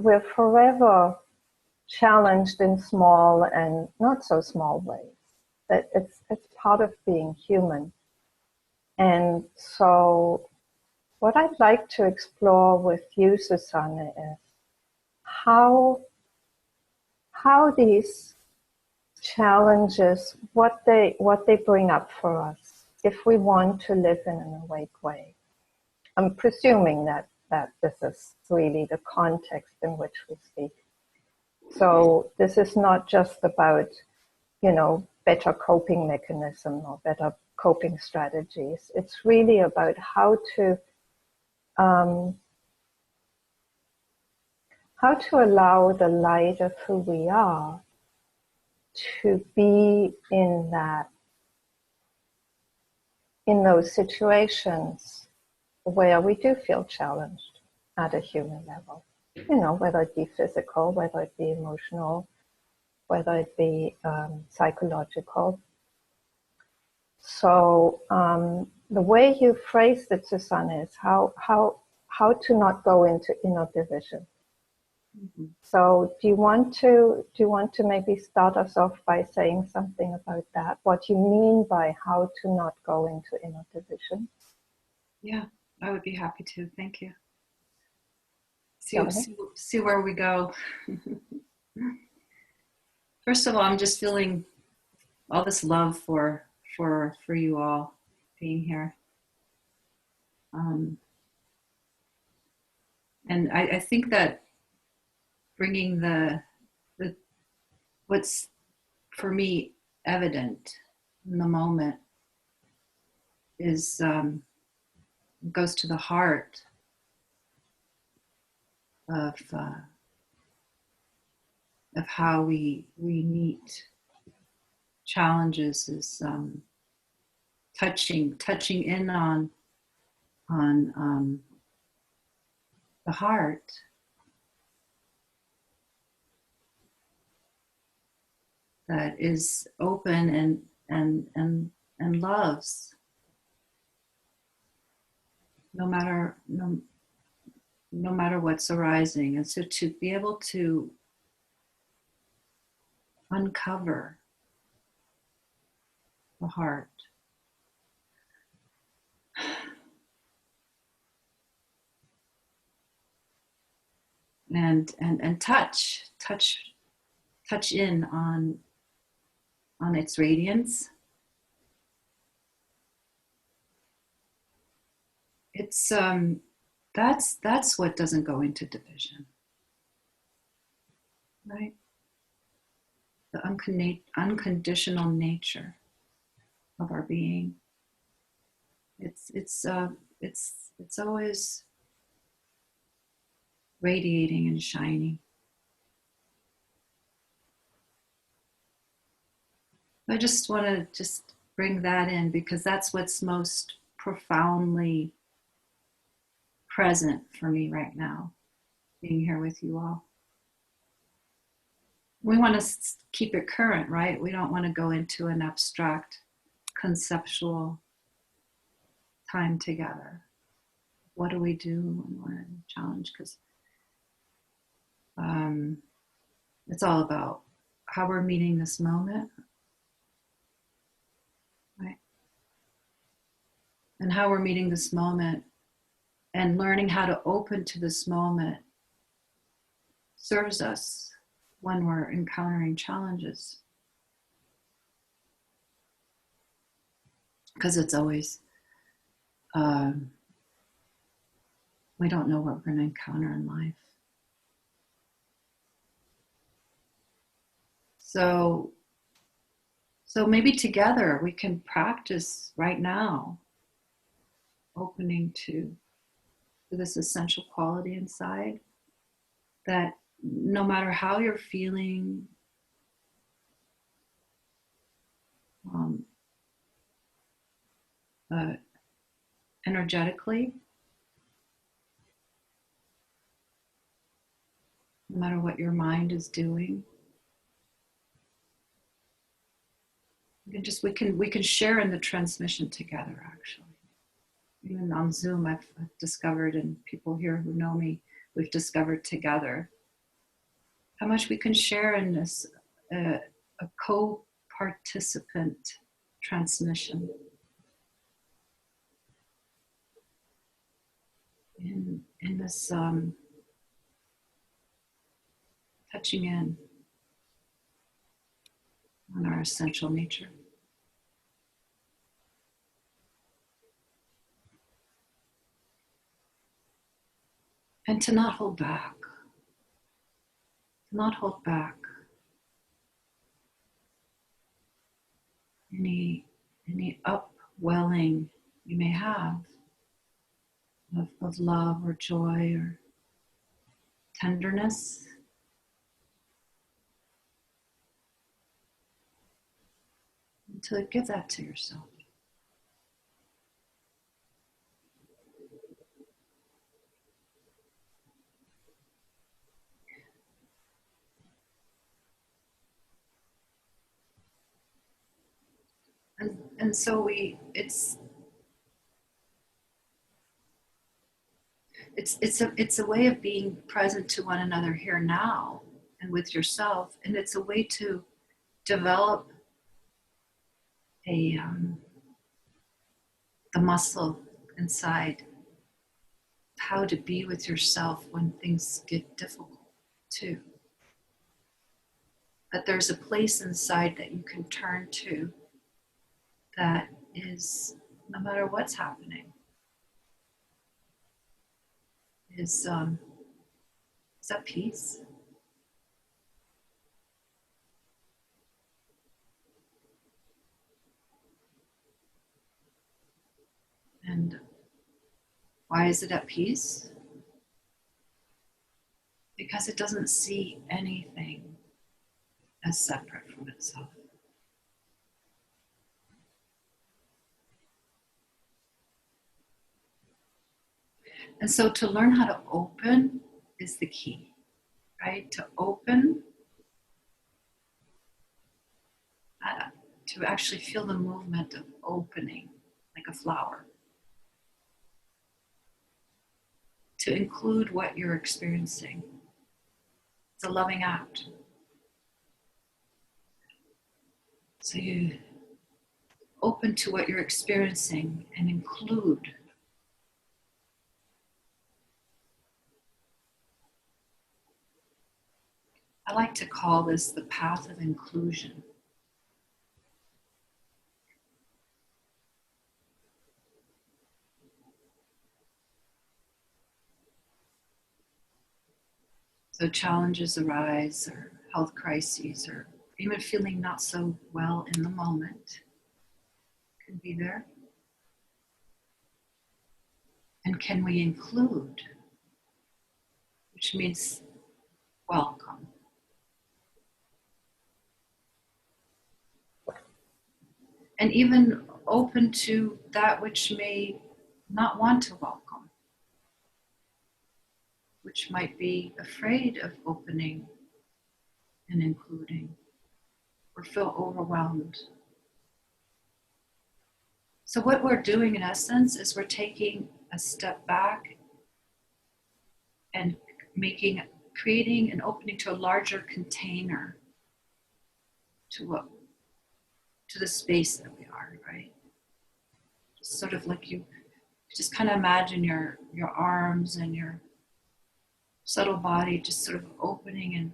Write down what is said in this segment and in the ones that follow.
we're forever challenged in small and not so small ways. That it's part of being human. And so what I'd like to explore with you, Susanne, is how these challenges, what they bring up for us, if we want to live in an awake way. I'm presuming that this is really the context in which we speak. So this is not just about, better coping mechanism or better coping strategies. It's really about how to allow the light of who we are to be in those situations where we do feel challenged at a human level. Whether it be physical, whether it be emotional, whether it be psychological. So the way you phrased it, Susanne, is how to not go into inner division. Mm-hmm. So do you want to maybe start us off by saying something about that? What you mean by how to not go into inner division? Yeah, I would be happy to. Thank you. See where we go. First of all, I'm just feeling all this love for you all being here. And I think that bringing the what's for me evident in the moment is goes to the heart of how we meet challenges, is touching in on the heart. That is open and loves, no matter what's arising. And so to be able to uncover the heart and touch in on its radiance. It's that's what doesn't go into division, right? The unconditional nature of our being. It's always radiating and shining. I just want to bring that in, because that's what's most profoundly present for me right now, being here with you all. We want to keep it current, right? We don't want to go into an abstract, conceptual time together. What do we do when we're in a challenge? Because it's all about how we're meeting this moment, right? And how we're meeting this moment and learning how to open to this moment serves us when we're encountering challenges. Because it's always, we don't know what we're going to encounter in life. So maybe together we can practice right now opening to this essential quality inside, that no matter how you're feeling, energetically, no matter what your mind is doing, we can share in the transmission together. Actually, even on Zoom, I've discovered, and people here who know me, we've discovered together how much we can share in this, a co-participant transmission in this touching in on our essential nature. And to not hold back, any upwelling you may have of love or joy or tenderness. And to give that to yourself. And so it's a way of being present to one another here now and with yourself, and it's a way to develop the muscle inside how to be with yourself when things get difficult too. That there's a place inside that you can turn to that is, no matter what's happening, is at peace. And why is it at peace? Because it doesn't see anything as separate from itself. And so to learn how to open is the key, right? To open, to actually feel the movement of opening like a flower. To include what you're experiencing. It's a loving act. So you open to what you're experiencing and include. I like to call this the path of inclusion. So challenges arise, or health crises, or even feeling not so well in the moment can be there. And can we include, which means welcome. And even open to that which may not want to welcome, which might be afraid of opening and including, or feel overwhelmed. So what we're doing in essence is we're taking a step back and creating an opening to a larger container to the space that we are, right? Just sort of like you just kind of imagine your arms and your subtle body just sort of opening and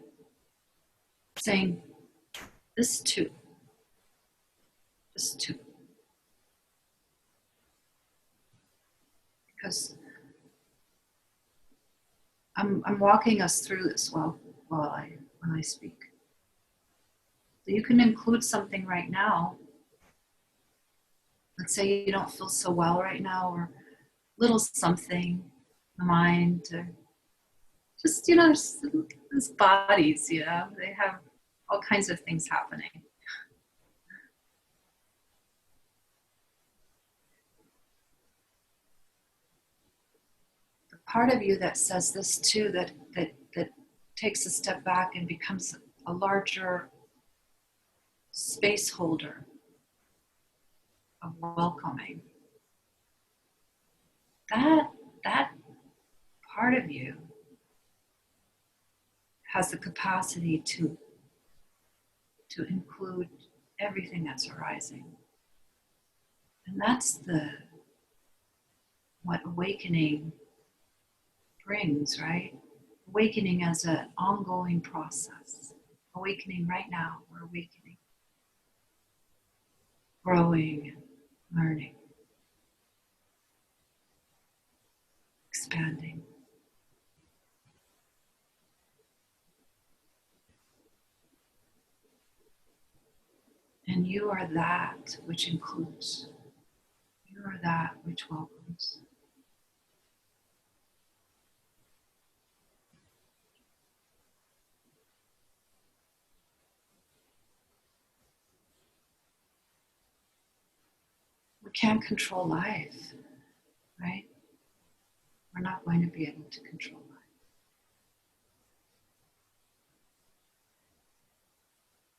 saying, this too. Because I'm walking us through this when I speak. So you can include something right now. Let's say you don't feel so well right now, or little something in the mind, or just, there's bodies, they have all kinds of things happening. The part of you that says this too, that takes a step back and becomes a larger space holder of welcoming. That part of you has the capacity to include everything that's arising. And that's what awakening brings, right? Awakening as an ongoing process. Awakening right now, we're awakening. Growing, learning, expanding. And you are that which includes. You are that which welcomes. We can't control life, right? We're not going to be able to control life.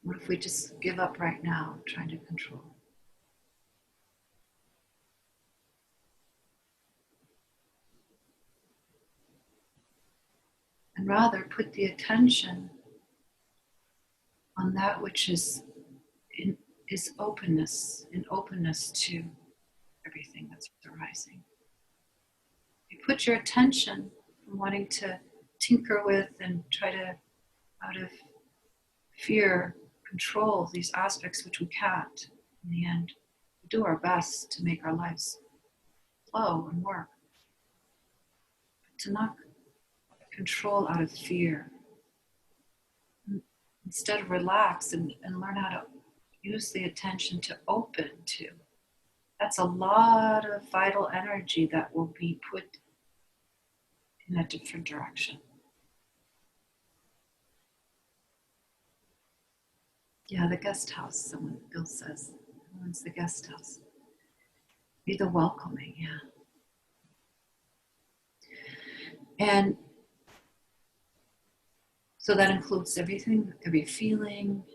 What if we just give up right now trying to control? And rather put the attention on that which is openness, in openness to everything that's arising. You put your attention from wanting to tinker with and try to, out of fear, control these aspects which we can't. In the end, we do our best to make our lives flow and work, but to not control out of fear. Instead, relax and learn how to use the attention to open to. That's a lot of vital energy that will be put in a different direction. Yeah, the guest house, Bill says. What's the guest house? Be the welcoming, yeah. And so that includes everything, every feeling,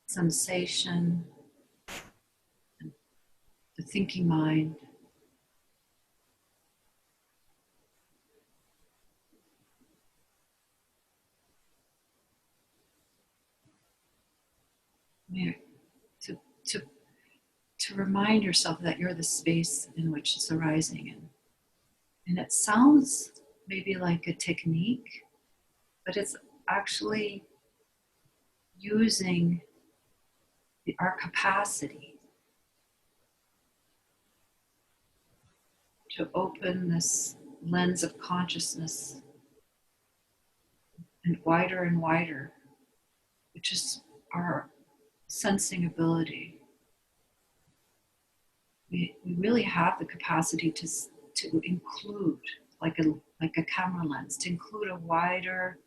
sensation, and the thinking mind. To remind yourself that you're the space in which it's arising in. And it sounds maybe like a technique, but it's actually using our capacity to open this lens of consciousness and wider, which is our sensing ability. We really have the capacity to include, like a camera lens, to include a wider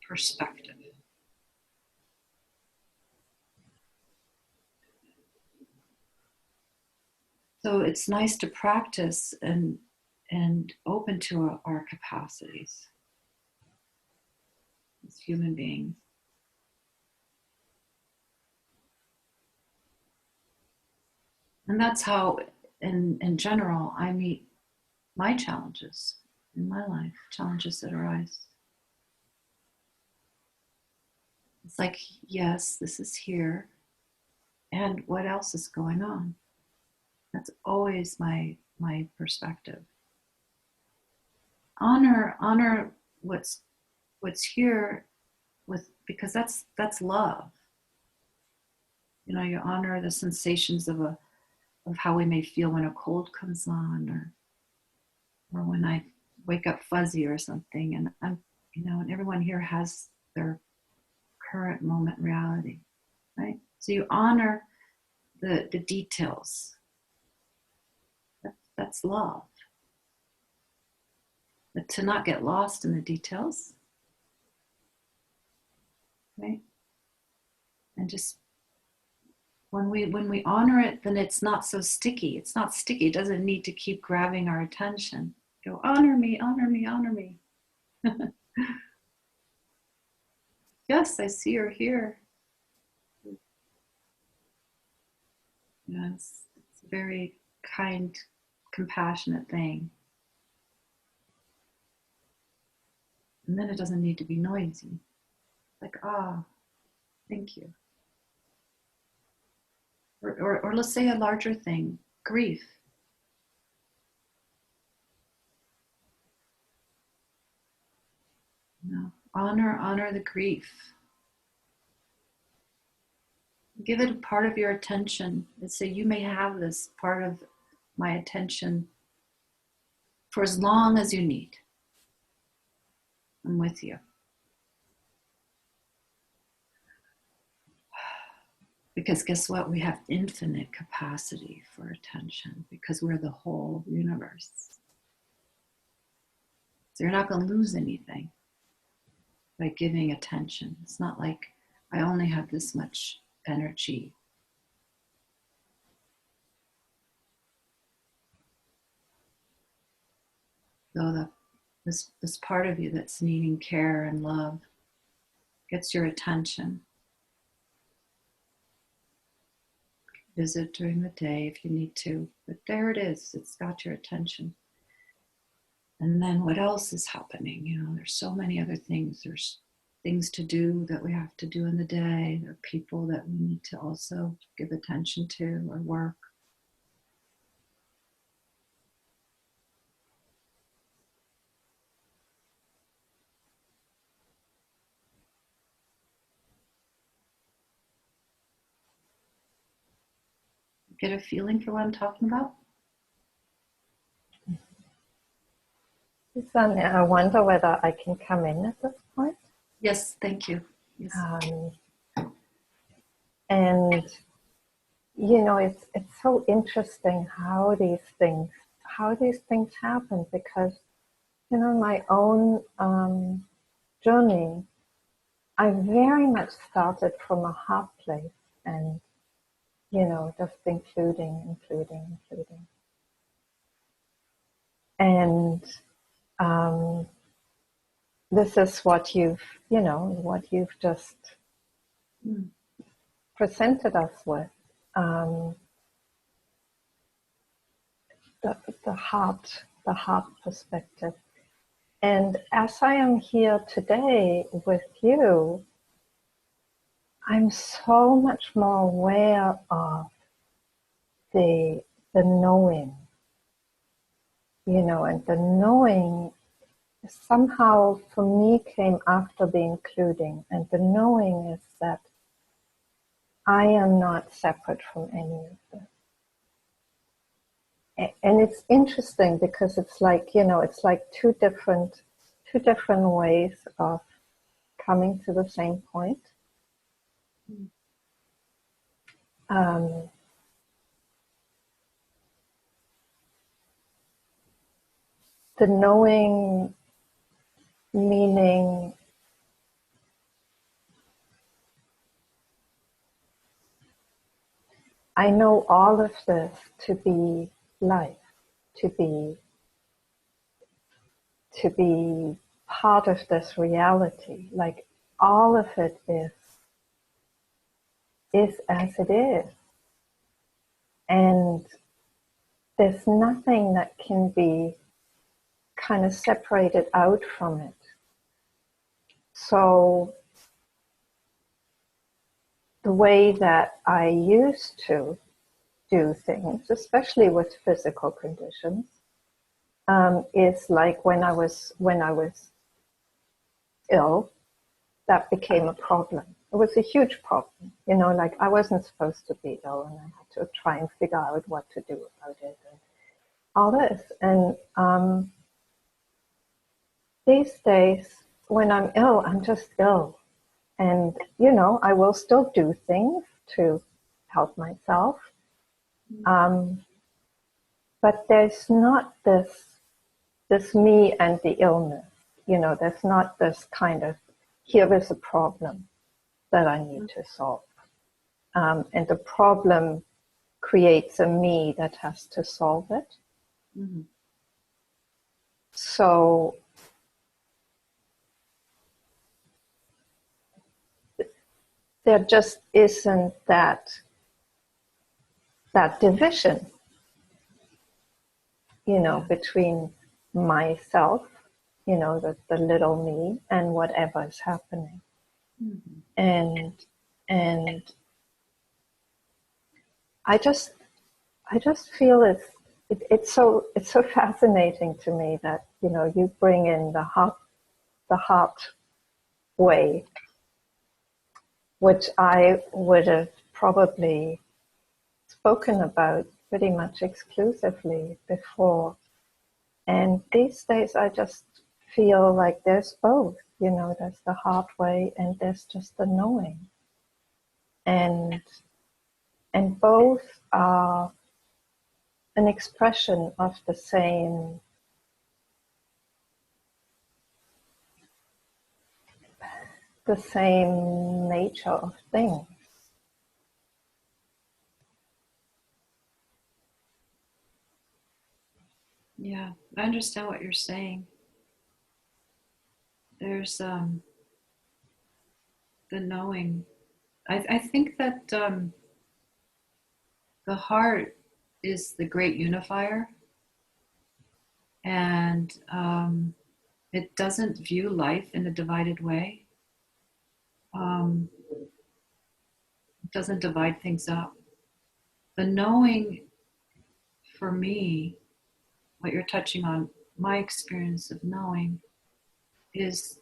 perspective. So it's nice to practice and open to our capacities as human beings. And that's how, in general, I meet my challenges in my life, challenges that arise. It's like, yes, this is here. And what else is going on? That's always my perspective. Honor what's here because that's love. You know, you honor the sensations of how we may feel when a cold comes on, or when I wake up fuzzy or something, and and everyone here has their current moment reality, right? So you honor the details. That's love. But to not get lost in the details, right? And just when we honor it, then it's not so sticky. It's not sticky. It doesn't need to keep grabbing our attention. Go, honor me, honor me, honor me. Yes, I see her here. It's a very kind, compassionate thing. And then it doesn't need to be noisy. Like, ah, thank you. Or let's say a larger thing, grief. You know, honor the grief. Give it a part of your attention. And say, you may have this part of my attention for as long as you need. I'm with you. Because guess what? We have infinite capacity for attention because we're the whole universe. So you're not going to lose anything by giving attention. It's not like I only have this much energy. So this part of you that's needing care and love gets your attention. Visit during the day if you need to, but there it is. It's got your attention. And then what else is happening? You know, there's so many other things. There's things to do that we have to do in the day. There are people that we need to also give attention to or work. Get a feeling for what I'm talking about? Susanne, I wonder whether I can come in at this point. Yes, thank you. Yes. And you know, it's so interesting how these things happen, because you know, my own journey, I very much started from a heart place, and you know, just including. And this is what you've just presented us with, the heart perspective. And as I am here today with you, I'm so much more aware of the knowing, you know, and the knowing somehow for me came after the including, and the knowing is that I am not separate from any of this. And it's interesting because it's like, you know, it's like two different ways of coming to the same point. The knowing meaning I know all of this to be life, to be part of this reality. Like all of it is as it is. And there's nothing that can be kind of separated out from it. So the way that I used to do things, especially with physical conditions, is like when I was ill, that became a problem. It was a huge problem, you know, like I wasn't supposed to be ill, and I had to try and figure out what to do about it and all this. And these days, when I'm ill, I'm just ill. And, you know, I will still do things to help myself. But there's not this me and the illness. You know, there's not this kind of, here is a problem that I need to solve. And the problem creates a me that has to solve it. Mm-hmm. So there just isn't that division, you know, between myself, the little me and whatever is happening. Mm-hmm. And I just feel it's so fascinating to me that you bring in the heart way, which I would have probably spoken about pretty much exclusively before. And these days I just feel like there's both, there's the heart way and there's just the knowing. And both are an expression of the same nature of things. Yeah, I understand what you're saying. There's the knowing. I think that the heart is the great unifier, and it doesn't view life in a divided way. It doesn't divide things up. The knowing, for me, what you're touching on, my experience of knowing is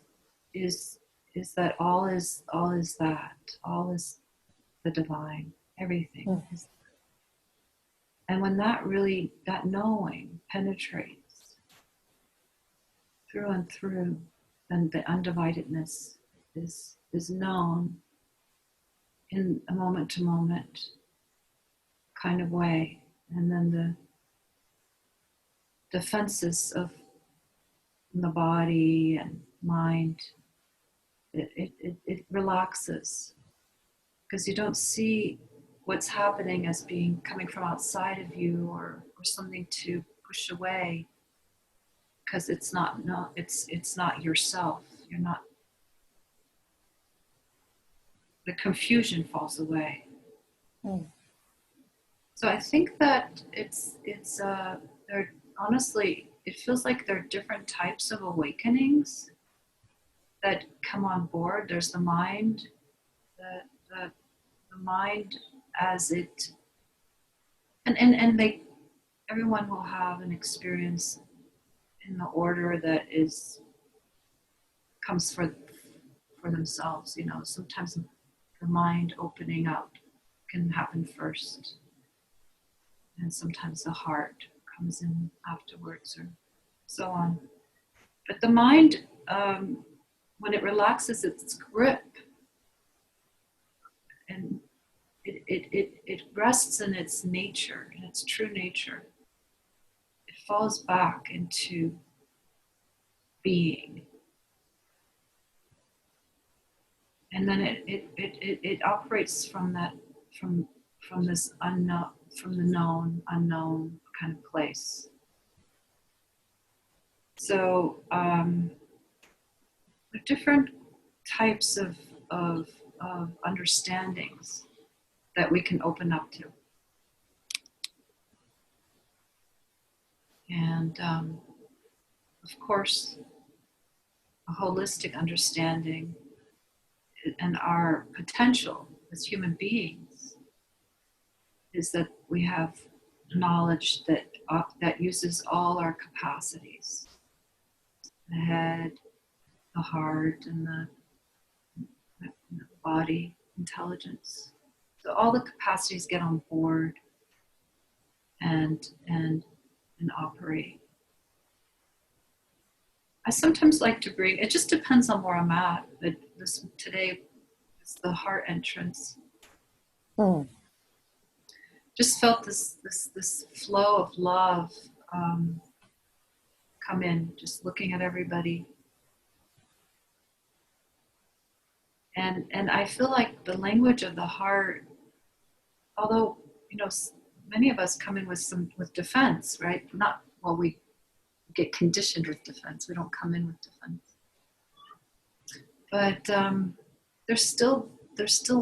that all is that, all is the divine, everything is that. And when that knowing penetrates through and through, then the undividedness is known in a moment to moment kind of way. And then the defenses of the body and mind, it relaxes, because you don't see what's happening as being coming from outside of you, or something to push away, because it's not yourself. You're not. The confusion falls away. So I think that it's there. Honestly, it feels like there are different types of awakenings that come on board. There's the mind, the mind as it, and everyone will have an experience in the order that comes for themselves. Sometimes the mind opening up can happen first, and sometimes the heart comes in afterwards, or so on. But the mind, when it relaxes its grip, and it rests in its nature, in its true nature, it falls back into being. And then it operates from this unknown, from the known unknown kind of place. So there are different types of understandings that we can open up to. And of course, a holistic understanding and our potential as human beings is that we have knowledge that uses all our capacities: the head, the heart, and the body intelligence. So all the capacities get on board and operate. I sometimes like to bring, it just depends on where I'm at, but today is the heart entrance. Just felt this flow of love come in, just looking at everybody. And I feel like the language of the heart, although, many of us come in with defense, right? We get conditioned with defense. We don't come in with defense. But there's still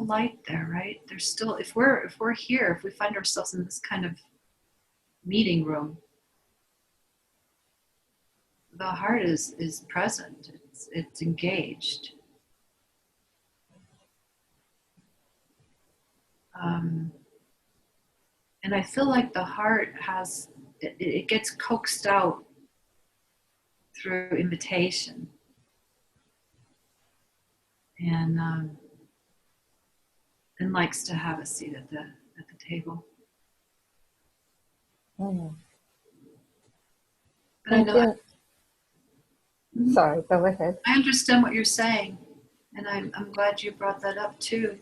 light there, right? There's still, if we're here, if we find ourselves in this kind of meeting room, the heart is present. It's engaged. And I feel like the heart has, it gets coaxed out through invitation. And likes to have a seat at the table. Mm. But I know. Sorry, go ahead. I understand what you're saying, and I'm glad you brought that up too.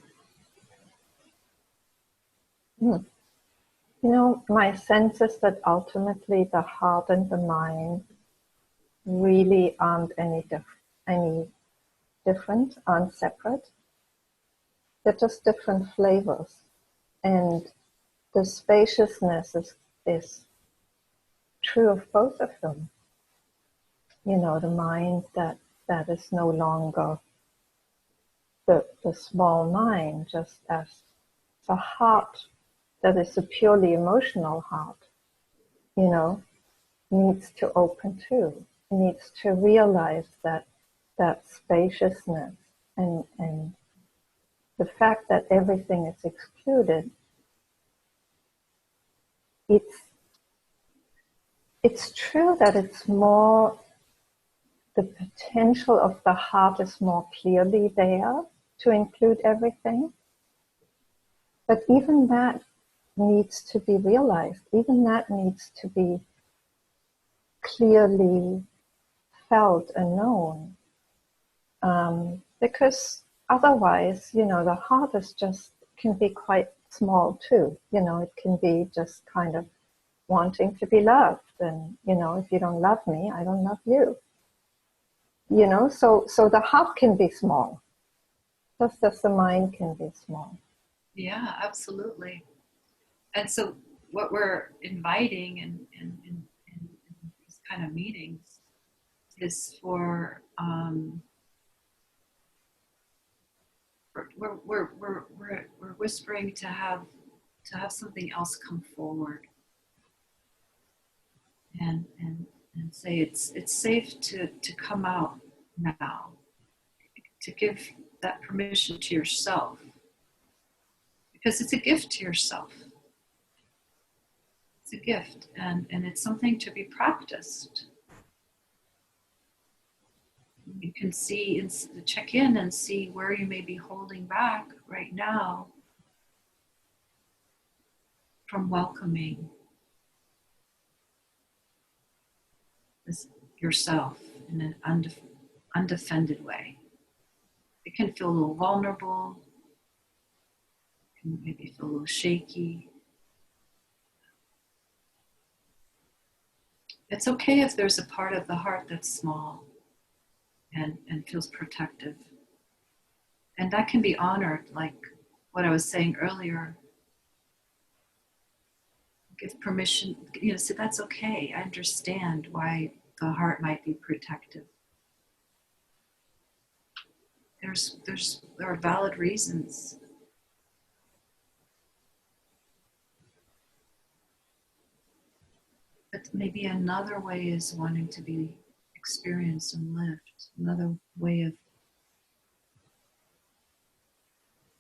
Mm. You know, my sense is that ultimately the heart and the mind really aren't any different, aren't separate. They're just different flavors. And the spaciousness is true of both of them. You know, the mind that is no longer the small mind, just as the heart that is a purely emotional heart, you know, needs to open too, needs to realize that spaciousness and the fact that everything is excluded, it's true that it's more, the potential of the heart is more clearly there to include everything. But even that needs to be realized. Even that needs to be clearly felt and known. Because otherwise, you know, the heart is just, can be quite small too. You know, it can be just kind of wanting to be loved. And, you know, if you don't love me, I don't love you. You know, so the heart can be small, just as the mind can be small. Yeah, absolutely. And so what we're inviting in these kind of meetings is for we're whispering to have something else come forward and say it's safe to come out now, to give that permission to yourself, because it's a gift to yourself. It's a gift, and it's something to be practiced. You can see and check in and see where you may be holding back right now from welcoming this yourself in an undefended way. It can feel a little vulnerable, it can maybe feel a little shaky. It's okay if there's a part of the heart that's small and feels protective. And that can be honored, like what I was saying earlier. Give permission, you know, so that's okay. I understand why the heart might be protective. There are valid reasons. But maybe another way is wanting to be experienced and lived. Another way of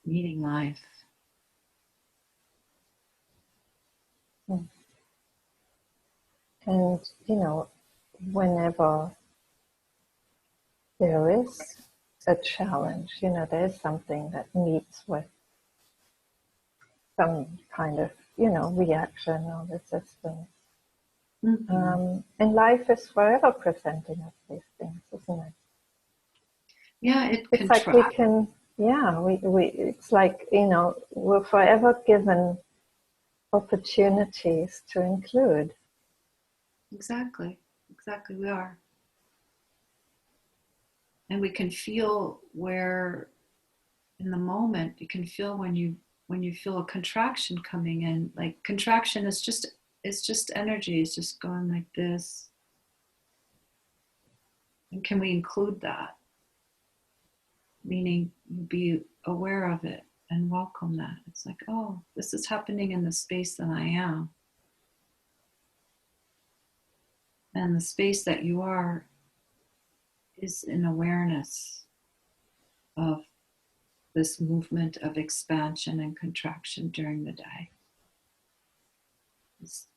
meeting life. And, you know, whenever there is a challenge, you know, there's something that meets with some kind of, you know, reaction or resistance. Mm-hmm. And life is forever presenting us these things, isn't it? Yeah, it's like we can, yeah, we it's like, you know, we're forever given opportunities to include. Exactly, we are. And we can feel where, in the moment, you can feel when you feel a contraction coming in. Like contraction is just, it's just energy, it's just going like this. And can we include that? Meaning be aware of it and welcome that. It's like, oh, this is happening in the space that I am. And the space that you are is an awareness of this movement of expansion and contraction during the day. This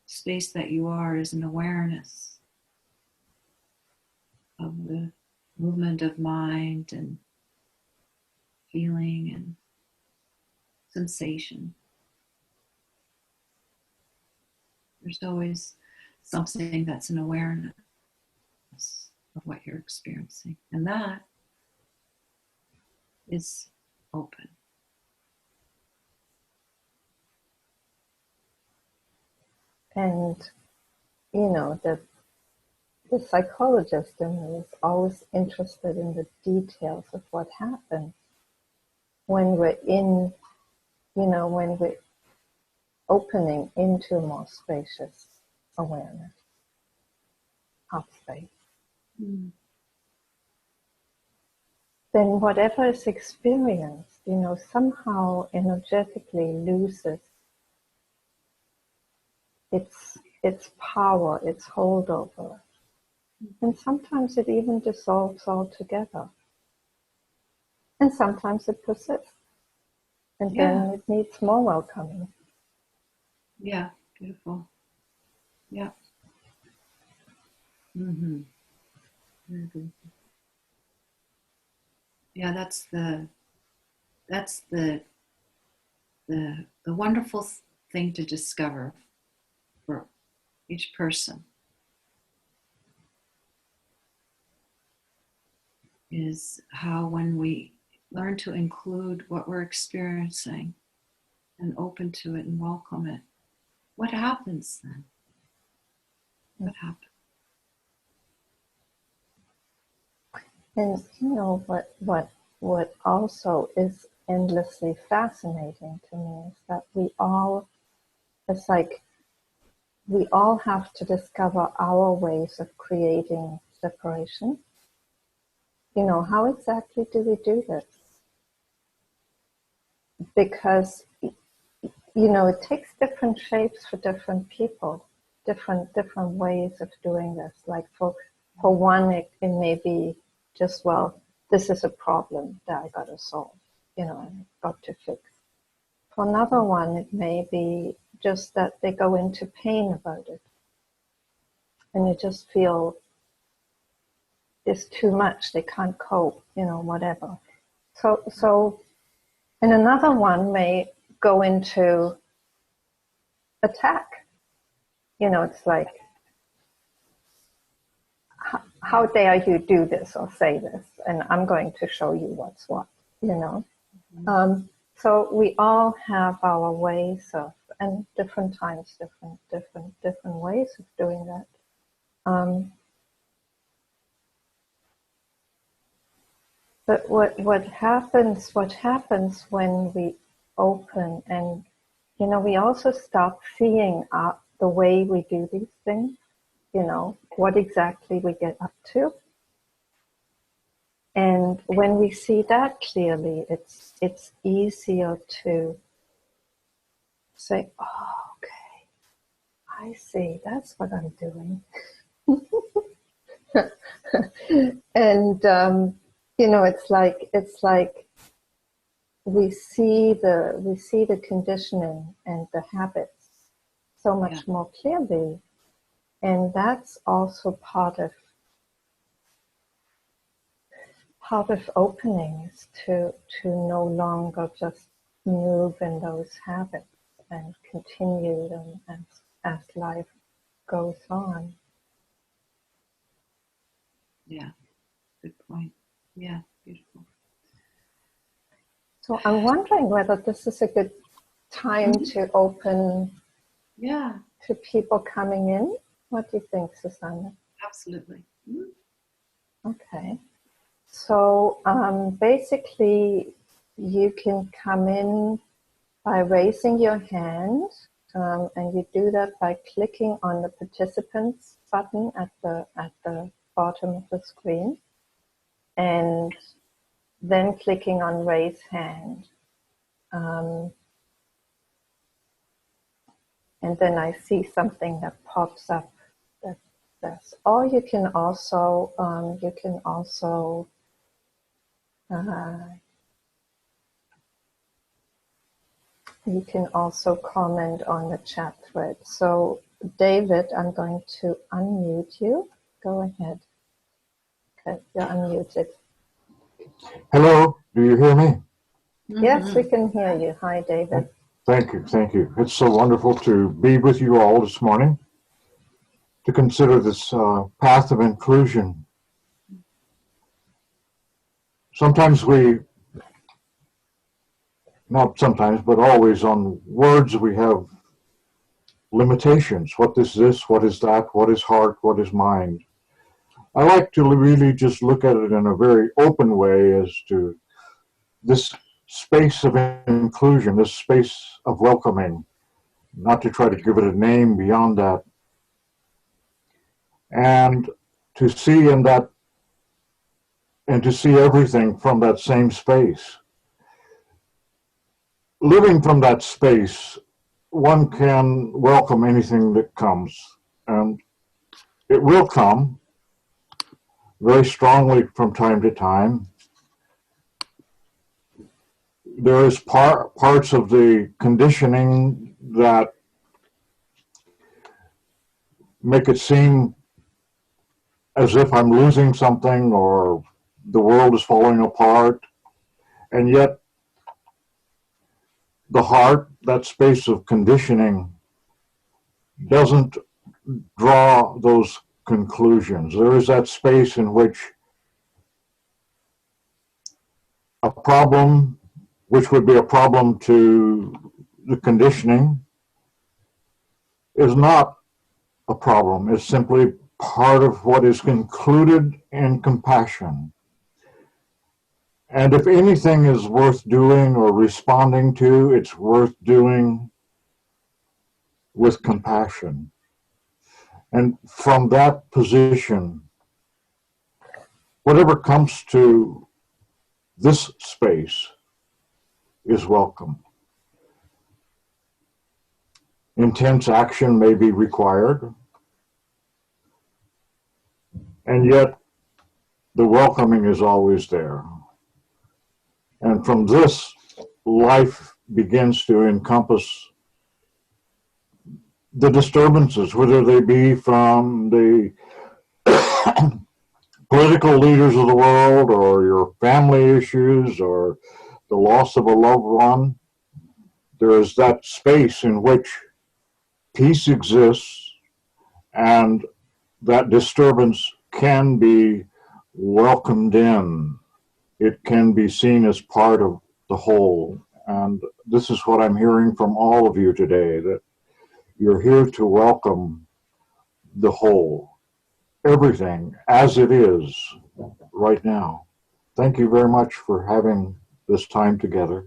space that you are is an awareness of the movement of mind and feeling and sensation. There's always something that's an awareness of what you're experiencing. And that is open. And, the psychologist in me is always interested in the details of what happens when we're when we're opening into a more spacious awareness of space. Mm. Then whatever is experienced, somehow energetically loses its power, its hold over us. And sometimes it even dissolves altogether. And sometimes it persists. And then it needs more welcoming. Yeah, beautiful. Yeah. Mm-hmm. Very beautiful. Yeah, that's the wonderful thing to discover for each person is how when we learn to include what we're experiencing and open to it and welcome it, what happens then? What happens? And what also is endlessly fascinating to me is that it's like we all have to discover our ways of creating separation. How exactly do we do this? Because, it takes different shapes for different people, different ways of doing this. Like for one, it may be just, well, this is a problem that I got to solve, and I've got to fix. For another one, it may be just that they go into pain about it. And you just feel it's too much, they can't cope, whatever. So, and another one may go into attack. It's like, how dare you do this or say this, and I'm going to show you what's what, Mm-hmm. So we all have our ways of, and different times, different ways of doing that. But what happens when we open, and we also start seeing the way we do these things, what exactly we get up to. And when we see that clearly, it's easier to say, oh, okay, I see, that's what I'm doing. And it's like we see the conditioning and the habits so much more clearly, and that's also part of opening, is to no longer just move in those habits and continue them as life goes on. Yeah, good point. Yeah, beautiful. So I'm wondering whether this is a good time to open to people coming in. What do you think, Susanne? Absolutely. Mm-hmm. Okay. So basically, you can come in by raising your hand, and you do that by clicking on the participants button at the bottom of the screen, and then clicking on raise hand. And then I see something that pops up Yes. Or you can also uh, you can also comment on the chat thread. So David, I'm going to unmute you. Go ahead. Okay, you're unmuted. Hello, do you hear me? Yes, we can hear you. Hi, David. Thank you, thank you. It's so wonderful to be with you all this morning to consider this path of inclusion. Sometimes not sometimes, but always on words we have limitations. What is this? What is that? What is heart? What is mind? I like to really just look at it in a very open way as to this space of inclusion, this space of welcoming, not to try to give it a name beyond that, and to see in that and to see everything from that same space. Living from that space, one can welcome anything that comes, and it will come very strongly from time to time. There is parts of the conditioning that make it seem as if I'm losing something or the world is falling apart, and yet the heart, that space of conditioning, doesn't draw those conclusions. There is that space in which a problem, which would be a problem to the conditioning, is not a problem. It's simply part of what is concluded in compassion. And if anything is worth doing or responding to, it's worth doing with compassion. And from that position, whatever comes to this space is welcome. Intense action may be required, and yet the welcoming is always there. And from this, life begins to encompass the disturbances, whether they be from the political leaders of the world or your family issues or the loss of a loved one. There is that space in which peace exists, and that disturbance can be welcomed in. It can be seen as part of the whole. And this is what I'm hearing from all of you today, that you're here to welcome the whole, everything as it is right now. Thank you very much for having this time together.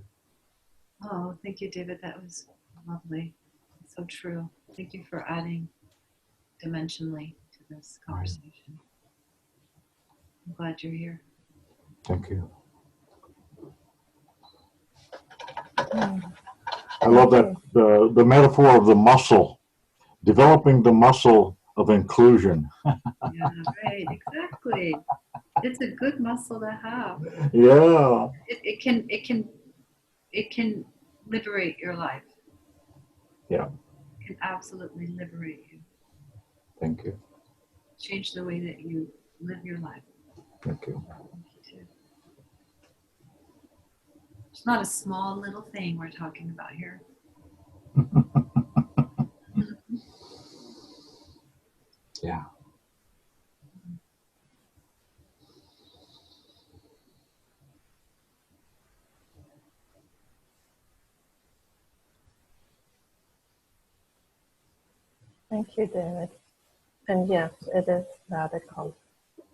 Oh, thank you, David. That was lovely. So true. Thank you for adding dimensionally to this conversation. I'm glad you're here. Thank you. I love that the metaphor of the muscle, developing the muscle of inclusion. Yeah, right, exactly. It's a good muscle to have. Yeah. It can liberate your life. Yeah. It can absolutely liberate you. Thank you. Change the way that you live your life. Thank you. Thank you too. It's not a small little thing we're talking about here. Yeah. Thank you, David. And yes, it is radical.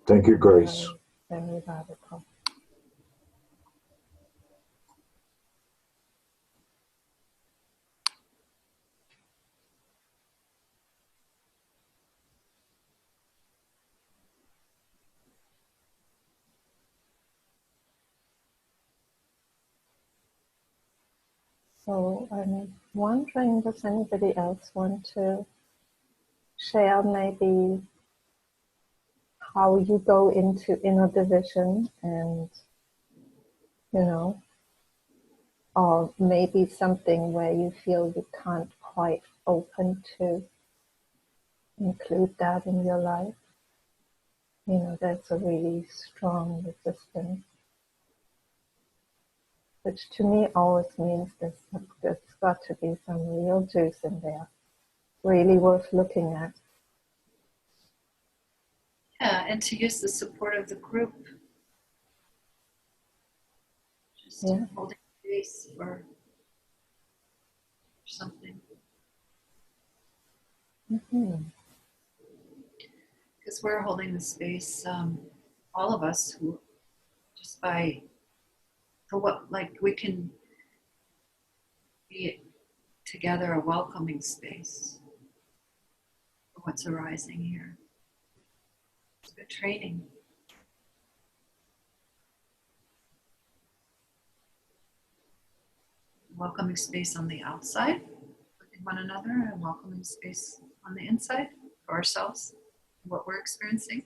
Thank you, Grace. Very, very radical. So I'm wondering, does anybody else want to share maybe how you go into inner division and, you know, or maybe something where you feel you can't quite open to include that in your life. You know, that's a really strong resistance, which to me always means there's got to be some real juice in there, really worth looking at. Yeah, and to use the support of the group. Just holding space for something. Because we're holding the space, all of us, who just by, for what, like we can be together a welcoming space for what's arising here. It's good training. Welcoming space on the outside, with one another, and welcoming space on the inside for ourselves, what we're experiencing.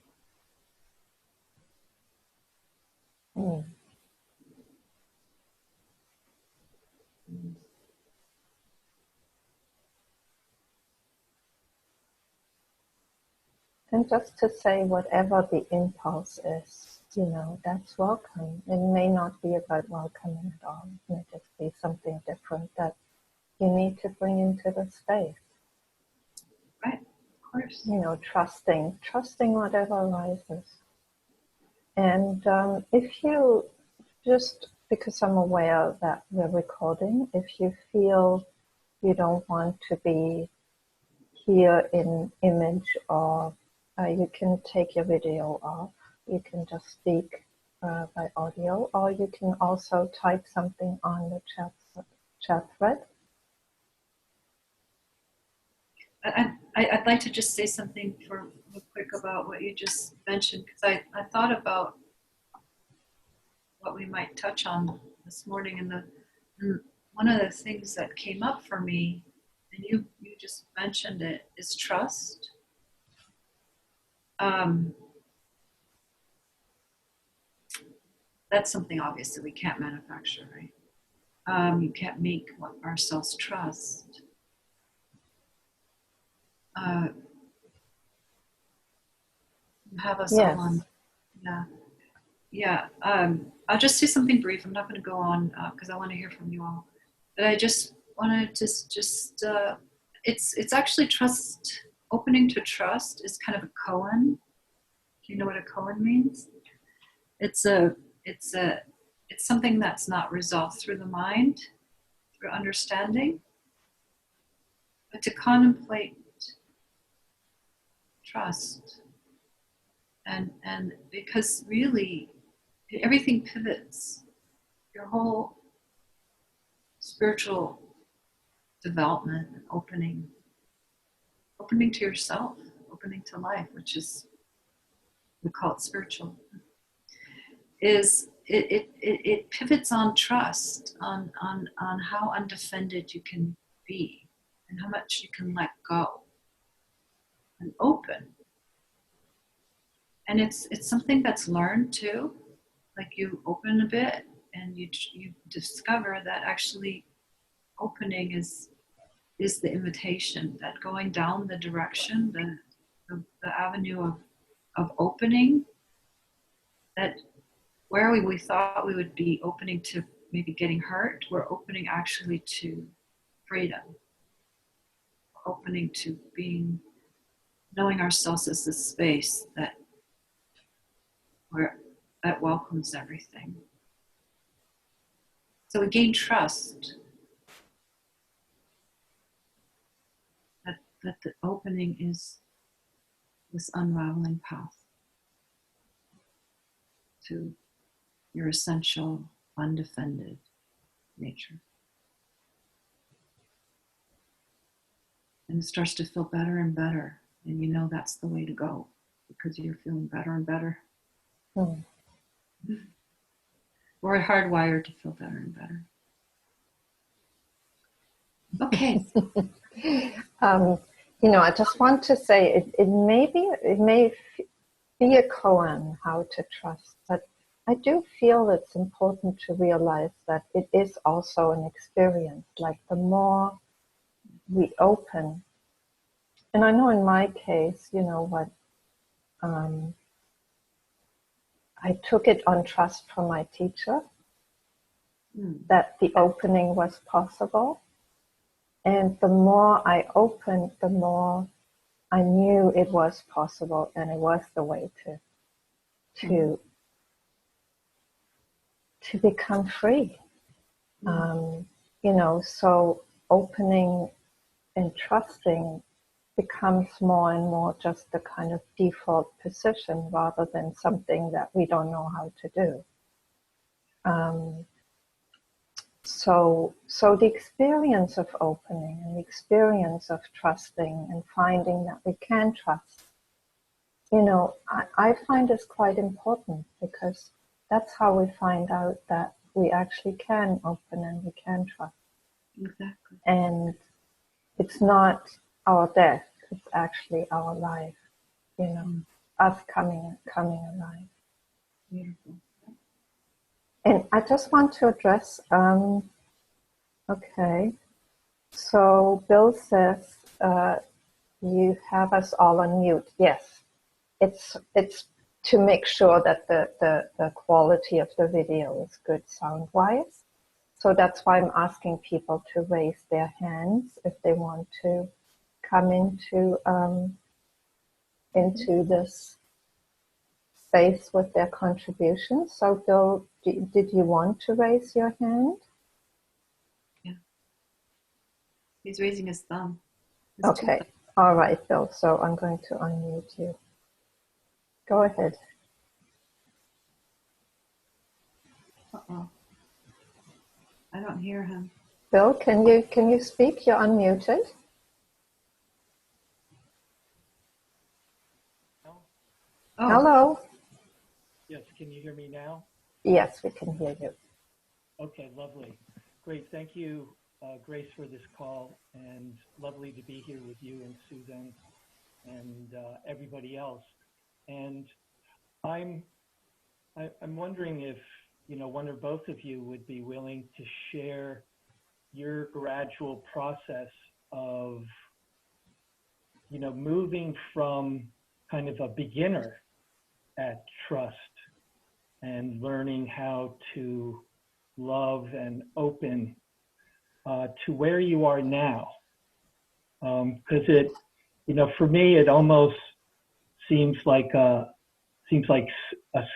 And just to say, whatever the impulse is, you know, that's welcome. It may not be about welcoming at all. It may just be something different that you need to bring into the space. Right, of course. You know, trusting whatever arises. And if you, just because I'm aware that we're recording, if you feel you don't want to be here in image, or you can take your video off. You can just speak by audio, or you can also type something on the chat thread. I'd like to just say something for real quick about what you just mentioned, because I thought about what we might touch on this morning, and one of the things that came up for me, and you just mentioned it, is trust. That's something obviously we can't manufacture, right? You can't make ourselves trust. Have us all on. Yeah. I'll just say something brief. I'm not going to go on because I want to hear from you all. But I just want to it's actually trust. Opening to trust is kind of a koan. Do you know what a koan means? It's something that's not resolved through the mind, through understanding, but to contemplate trust. And because really everything pivots, your whole spiritual development and opening to yourself, opening to life, which is, we call it spiritual, is it pivots on trust, on how undefended you can be and how much you can let go and open. And it's something that's learned too. Like you open a bit and you discover that actually opening is the invitation, that going down the direction, the avenue of opening, that where we thought we would be opening to maybe getting hurt, we're opening actually to freedom. We're opening to knowing ourselves as this space that welcomes everything. So we gain trust that the opening is this unraveling path to your essential, undefended nature. And it starts to feel better and better. And you know that's the way to go because you're feeling better and better. We're hardwired to feel better and better. Okay. You know, I just want to say it may be a koan, how to trust. But I do feel it's important to realize that it is also an experience. Like the more we open, and I know in my case, you know what, I took it on trust from my teacher that the opening was possible. And the more I opened, the more I knew it was possible, and it was the way to become free. You know, so opening and trusting becomes more and more just the kind of default position rather than something that we don't know how to do. So the experience of opening and the experience of trusting and finding that we can trust, you know, I find is quite important, because that's how we find out that we actually can open and we can trust. Exactly. And it's not our death, it's actually our life, you know, us coming alive. Beautiful. And I just want to address, okay, so Bill says, you have us all on mute. Yes, it's to make sure that the quality of the video is good sound-wise. So that's why I'm asking people to raise their hands if they want to come into this space with their contributions. So Bill, did you want to raise your hand? Yeah. He's raising his thumb. Okay. All right, Bill. So I'm going to unmute you. Go ahead. Uh-oh. I don't hear him. Bill, can you speak? You're unmuted. Oh. Hello. Yes, can you hear me now? Yes, we can hear you. Okay, lovely. Great, thank you, Grace, for this call, and lovely to be here with you and Susan and everybody else. And I'm wondering if, you know, one or both of you would be willing to share your gradual process of, you know, moving from kind of a beginner at trust and learning how to love and open to where you are now. Because it, you know, for me, it almost seems like a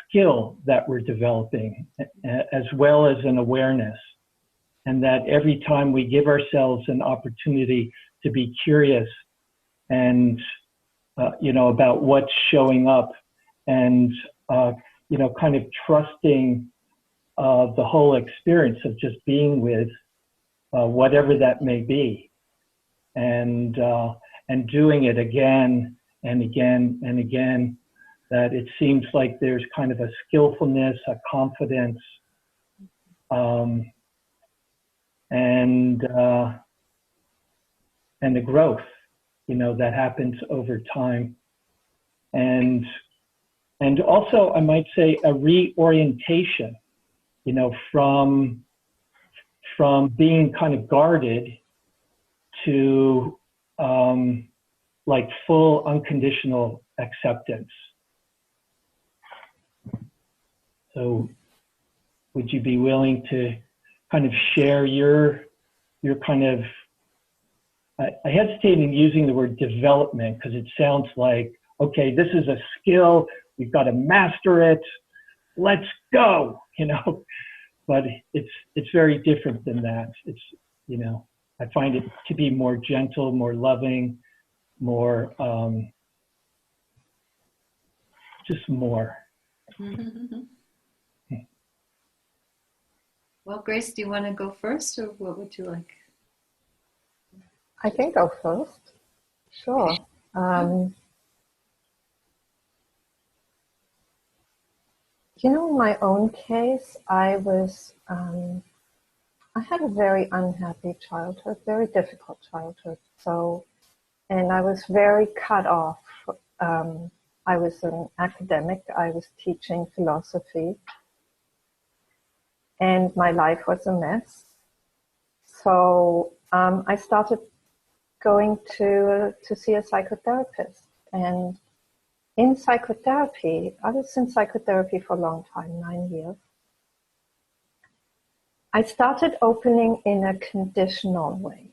skill that we're developing, as well as an awareness. And that every time we give ourselves an opportunity to be curious and, you know, about what's showing up, and, you know, kind of trusting the whole experience of just being with whatever that may be, and doing it again and again and again, that it seems like there's kind of a skillfulness, a confidence, and the growth, you know, that happens over time. And also, I might say, a reorientation, you know, from being kind of guarded to like full unconditional acceptance. So would you be willing to kind of share your kind of, I hesitate in using the word development, because it sounds like, okay, this is a skill, we've got to master it, let's go, you know. But it's very different than that. It's, you know, I find it to be more gentle, more loving, more, just more. Well, Grace, do you want to go first, or what would you like? I can go first. Sure. You know, in my own case, I had a very unhappy childhood, very difficult childhood. So, and I was very cut off. I was an academic. I was teaching philosophy, and my life was a mess. So I started going to see a psychotherapist. And in psychotherapy, I was in psychotherapy for a long time, 9 years. I started opening in a conditional way.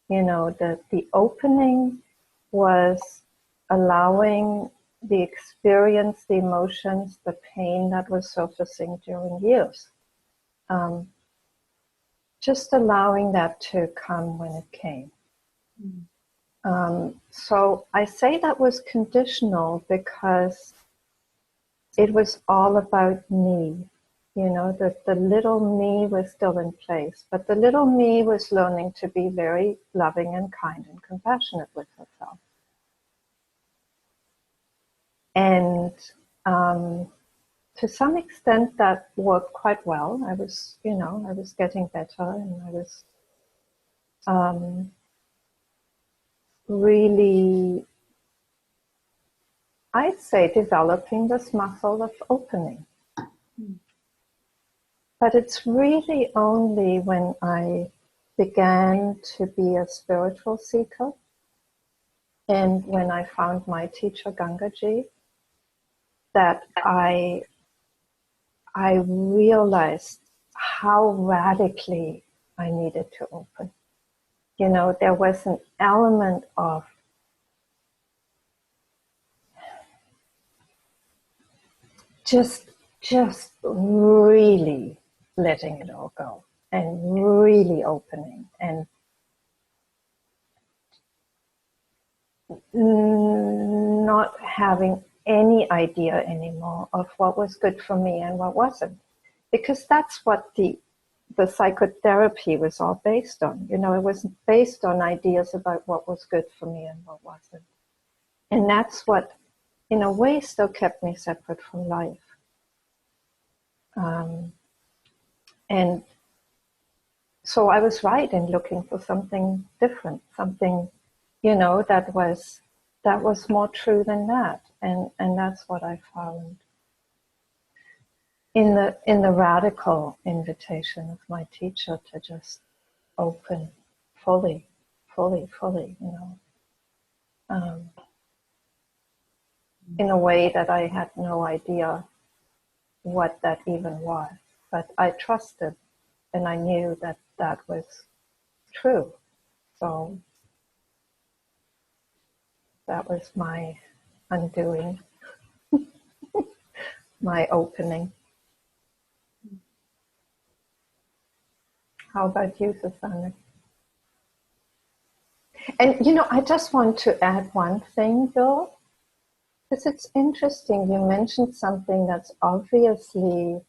The opening was allowing the experience, the emotions, the pain that was surfacing during years. Just allowing that to come when it came. So I say that was conditional because it was all about me. That the little me was still in place, but the little me was learning to be very loving and kind and compassionate with herself. And to some extent that worked quite well. I was getting better, and I was really, I'd say, developing this muscle of opening. But it's really only when I began to be a spiritual seeker and when I found my teacher Gangaji that I realized how radically I needed to open. There was an element of just really letting it all go and really opening and not having any idea anymore of what was good for me and what wasn't. Because that's what the psychotherapy was all based on. It was based on ideas about what was good for me and what wasn't. And that's what, in a way, still kept me separate from life. And so I was right in looking for something different, something, that was more true than that. And that's what I found in the radical invitation of my teacher to just open fully, in a way that I had no idea what that even was. But I trusted and I knew that that was true. So that was my undoing, my opening. How about you, Susanne? And I just want to add one thing, Bill, because it's interesting. You mentioned something that's obviously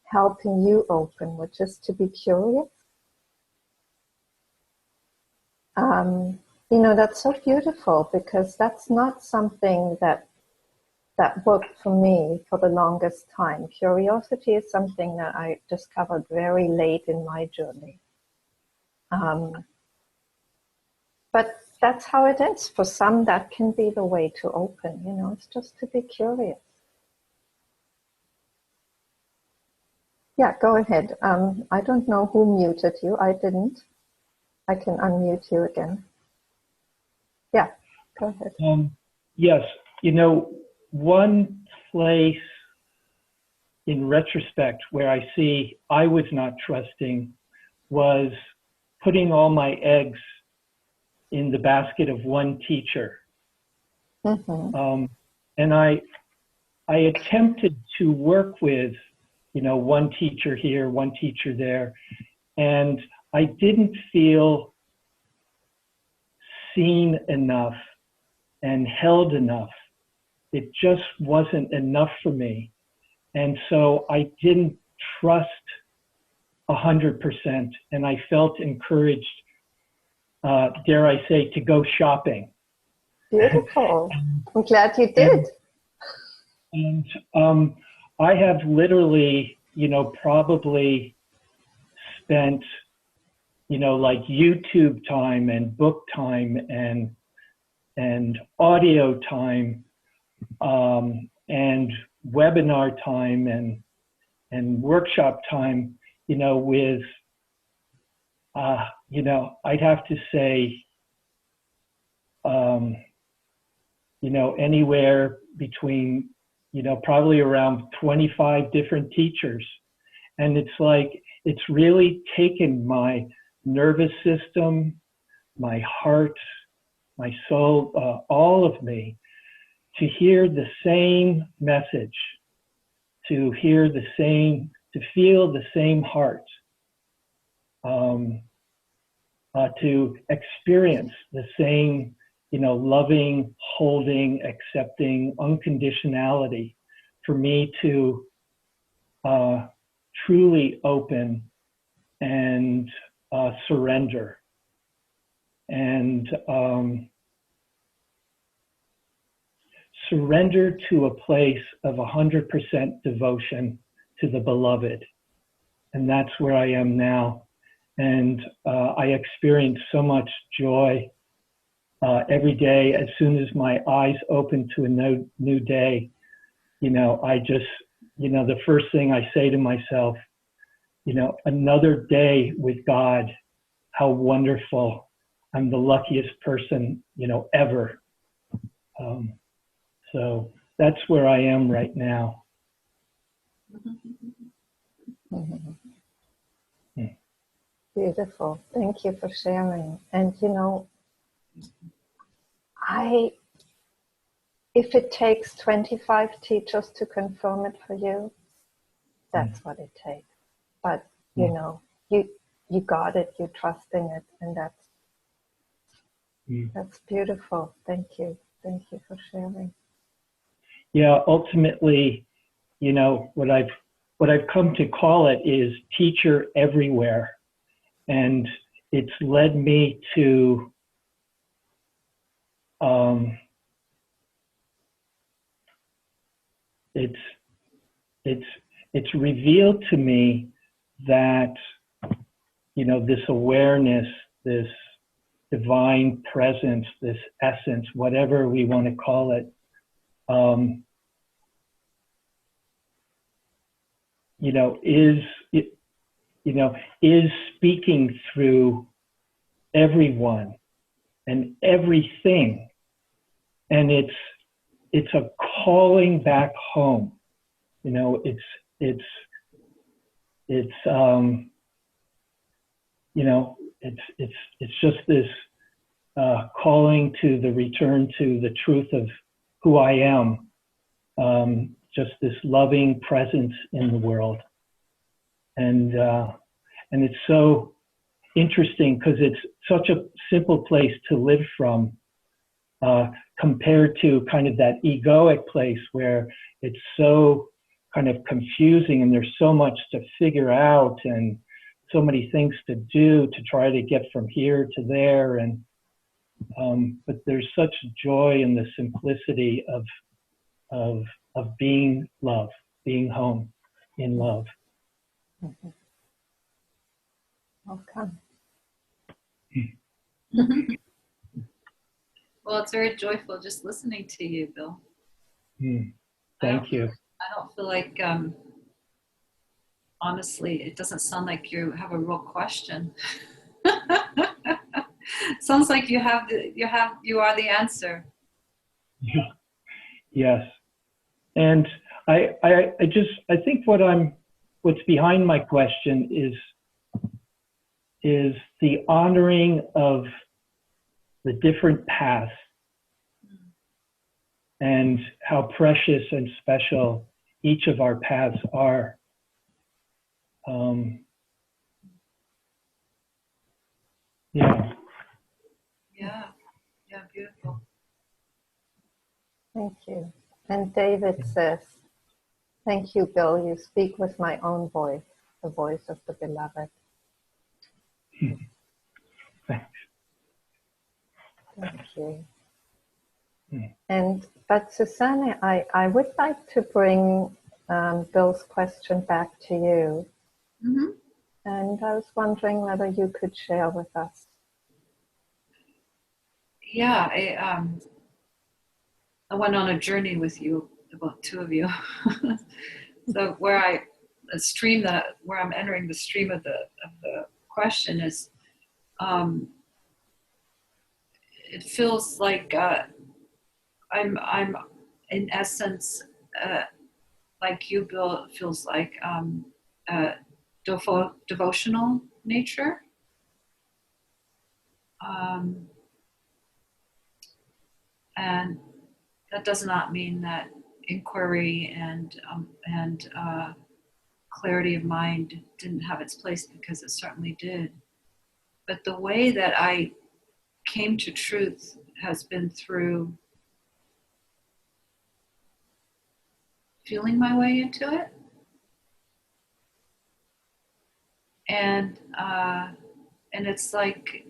helping you open, which is to be curious. That's so beautiful because that's not something that worked for me for the longest time. Curiosity is something that I discovered very late in my journey. But that's how it is. For some, that can be the way to open. It's just to be curious. Yeah, go ahead. I don't know who muted you. I didn't. I can unmute you again. Yeah, go ahead. Yes, one place in retrospect where I see I was not trusting was putting all my eggs in the basket of one teacher. Mm-hmm. And I attempted to work with, one teacher here, one teacher there, and I didn't feel seen enough and held enough. It just wasn't enough for me. And so I didn't trust 100%, and I felt encouraged, dare I say, to go shopping. Beautiful. I'm glad you did. And I have literally, probably spent, like YouTube time and book time and audio time and webinar time and workshop time, with, I'd have to say, anywhere between, probably around 25 different teachers. And it's like, it's really taken my nervous system, my heart, my soul, all of me, to hear the same message, to hear the same, to feel the same heart, to experience the same, loving, holding, accepting, unconditionality, for me to truly open and surrender. And surrender to a place of 100% devotion to the beloved. And that's where I am now. And I experience so much joy every day. As soon as my eyes open to a new day, I just, the first thing I say to myself, another day with God, how wonderful. I'm the luckiest person, ever. So that's where I am right now. Mm-hmm. Beautiful. Thank you for sharing. And if it takes 25 teachers to confirm it for you, that's what it takes. But you got it, you're trusting it, and that's beautiful. Thank you for sharing. Yeah, ultimately, what I've come to call it is teacher everywhere. And it's led me to it's revealed to me that this awareness, this divine presence, this essence, whatever we want to call it, is speaking through everyone and everything, and it's a calling back home. It's just this calling to the return to the truth of who I am. Just this loving presence in the world, and it's so interesting because it's such a simple place to live from, compared to kind of that egoic place where it's so kind of confusing and there's so much to figure out and so many things to do to try to get from here to there. And but there's such joy in the simplicity of being love, being home in love. Mm-hmm. Welcome. Well, it's very joyful just listening to you, Bill. Thank you. I don't feel like, honestly, it doesn't sound like you have a real question. Sounds like you are the answer. Yes. And I think what's behind my question is the honoring of the different paths and how precious and special each of our paths are. Yeah, beautiful. Thank you. And David says, thank you, Bill. You speak with my own voice, the voice of the beloved. Thanks. Thank you. But Susanne, I would like to bring Bill's question back to you. Mm-hmm. And I was wondering whether you could share with us. Yeah, I went on a journey with you, about two of you. So where I'm entering the stream of the question is, it feels like I'm in essence like you, Bill. It feels like devotional nature. And that does not mean that inquiry and clarity of mind didn't have its place, because it certainly did. But the way that I came to truth has been through feeling my way into it, and it's like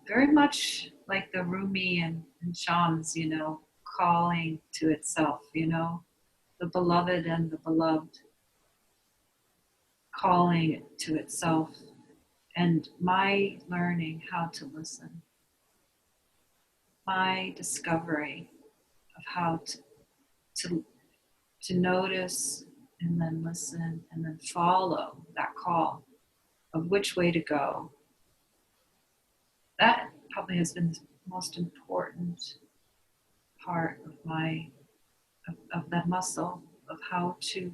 very much like the Rumi and Shams, calling to itself, the beloved and the beloved calling to itself, and my learning how to listen, my discovery of how to notice and then listen and then follow that call of which way to go. That probably has been the most important part of of that muscle, of how to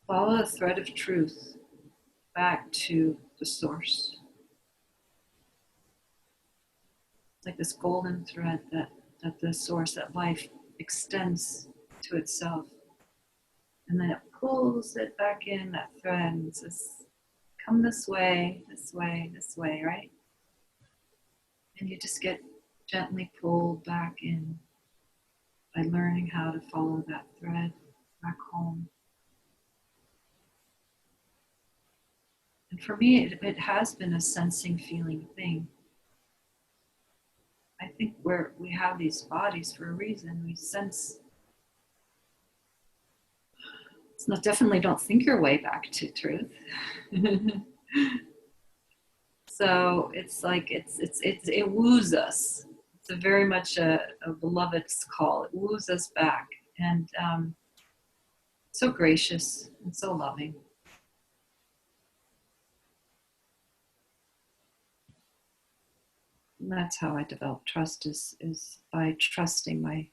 follow the thread of truth back to the source. It's like this golden thread that the source, that life extends to itself. And then it pulls it back in, that thread, and says, come this way, this way, this way, right? And you just get gently pulled back in by learning how to follow that thread back home. And for me, it has been a sensing, feeling thing. I think we have these bodies for a reason. We sense. It's not, definitely don't think your way back to truth. So it's like it woos us. It's very much a beloved's call. It woos us back, and so gracious and so loving. And that's how I develop trust, is by trusting my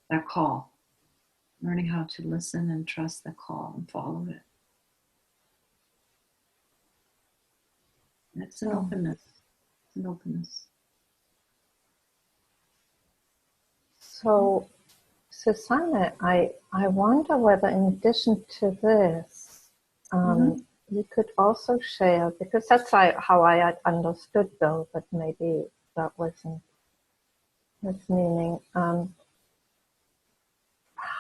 that call, learning how to listen and trust the call and follow it. And it's an openness. It's an openness. So, Susanne, I wonder whether, in addition to this, you could also share, because that's how I had understood Bill, but maybe that wasn't his meaning.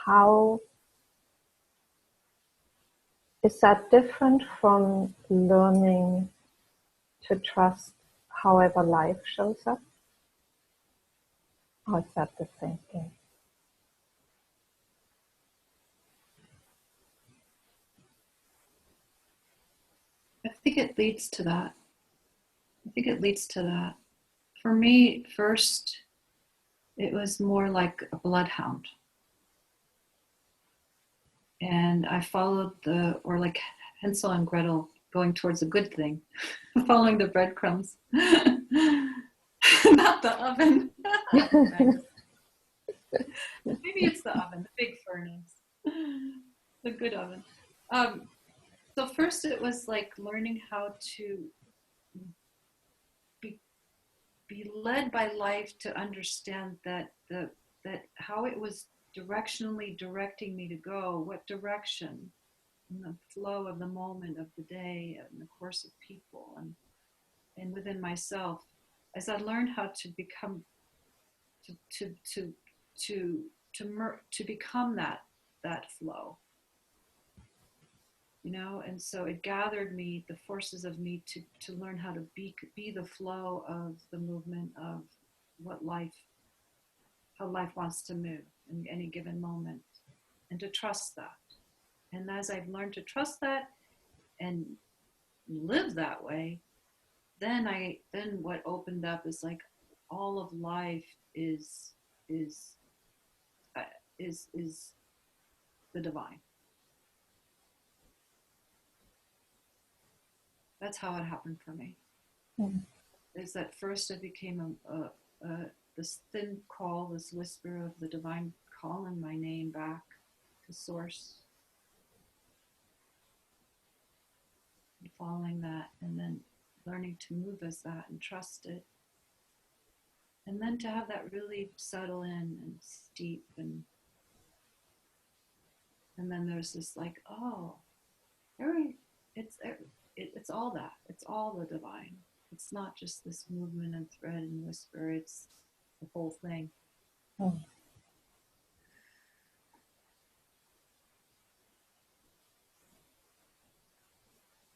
How is that different from learning to trust however life shows up? Or is that the same thing? I think it leads to that. For me, first, it was more like a bloodhound. And I followed or like Hansel and Gretel going towards a good thing, following the breadcrumbs, not the oven. Maybe it's the oven, the big furnace, the good oven. So first it was like learning how to be led by life, to understand that how it was directionally directing me to go, what direction, in the flow of the moment, of the day, in the course of people, and within myself, as I learned how to become to become that flow, and so it gathered me, the forces of me, to learn how to be the flow of the movement of how life wants to move in any given moment, and to trust that. And as I've learned to trust that, and live that way, then what opened up is like all of life is uh, is the divine. That's how it happened for me. Mm. Is that first I became this thin call, this whisper of the divine calling my name back to source, and following that, and then learning to move as that and trust it, and then to have that really settle in and steep, and then there's this like, oh, it's it's all that, it's all the divine. It's not just this movement and thread and whisper, it's the whole thing. Mm.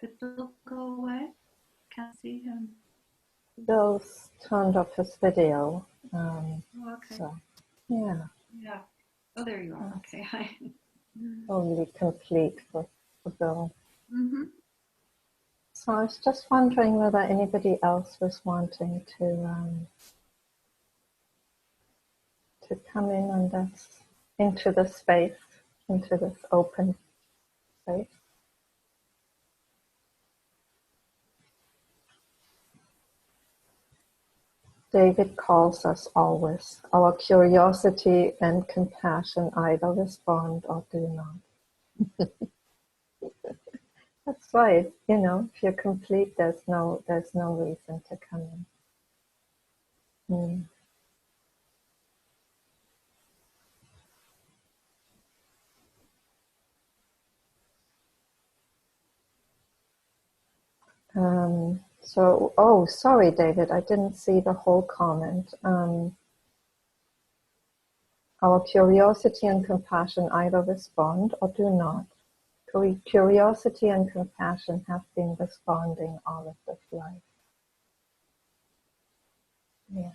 Did Bill go away? Can't see him. Bill's turned off his video. Oh, okay. So, yeah, Yeah. Oh, there you are. Okay. Hi. only complete for Bill. Mm-hmm. So I was just wondering whether anybody else was wanting to come in on this, into the space, into this open space. David calls us always. Our curiosity and compassion either respond or do not. That's right. You know, if you're complete, there's no reason to come in. Mm. So, oh, sorry, David, I didn't see the whole comment. Our curiosity and compassion either respond or do not. Curiosity and compassion have been responding all of this life. Yeah.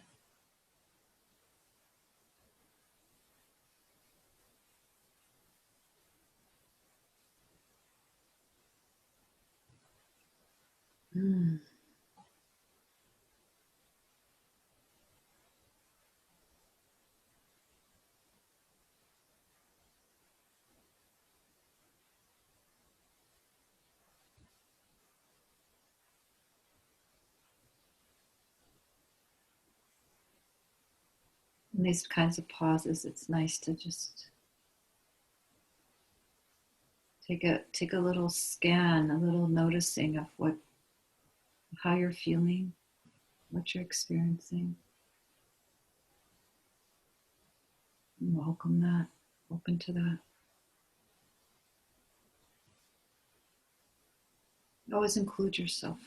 Mm. In these kinds of pauses, it's nice to just take a little scan, a little noticing of how you're feeling, what you're experiencing. And welcome that, open to that. Always include yourself.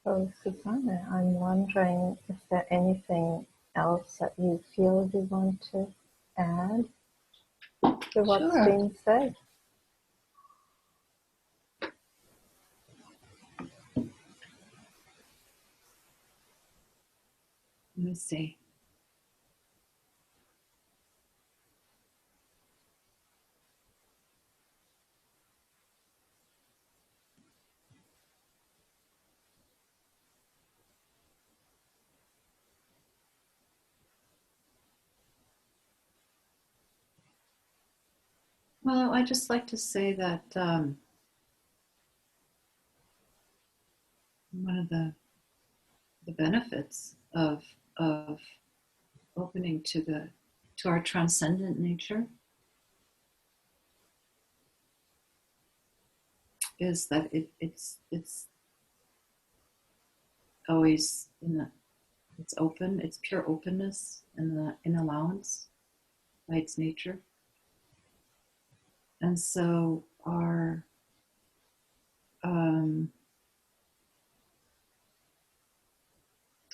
So, Susanne, I'm wondering, is there anything else that you feel you want to add to what's Sure. being said? Let me see. Well, I just like to say that one of the benefits of opening to our transcendent nature is that it's always it's open, it's pure openness in allowance by its nature. And so our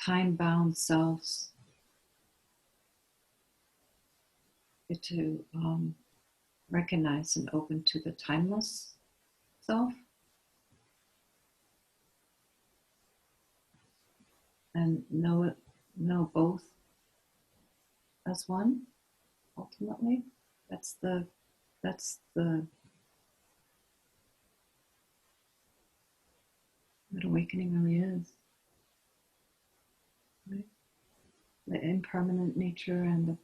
time-bound selves get to recognize and open to the timeless self, and know both as one. Ultimately, that's what awakening really is. Right? The impermanent nature and the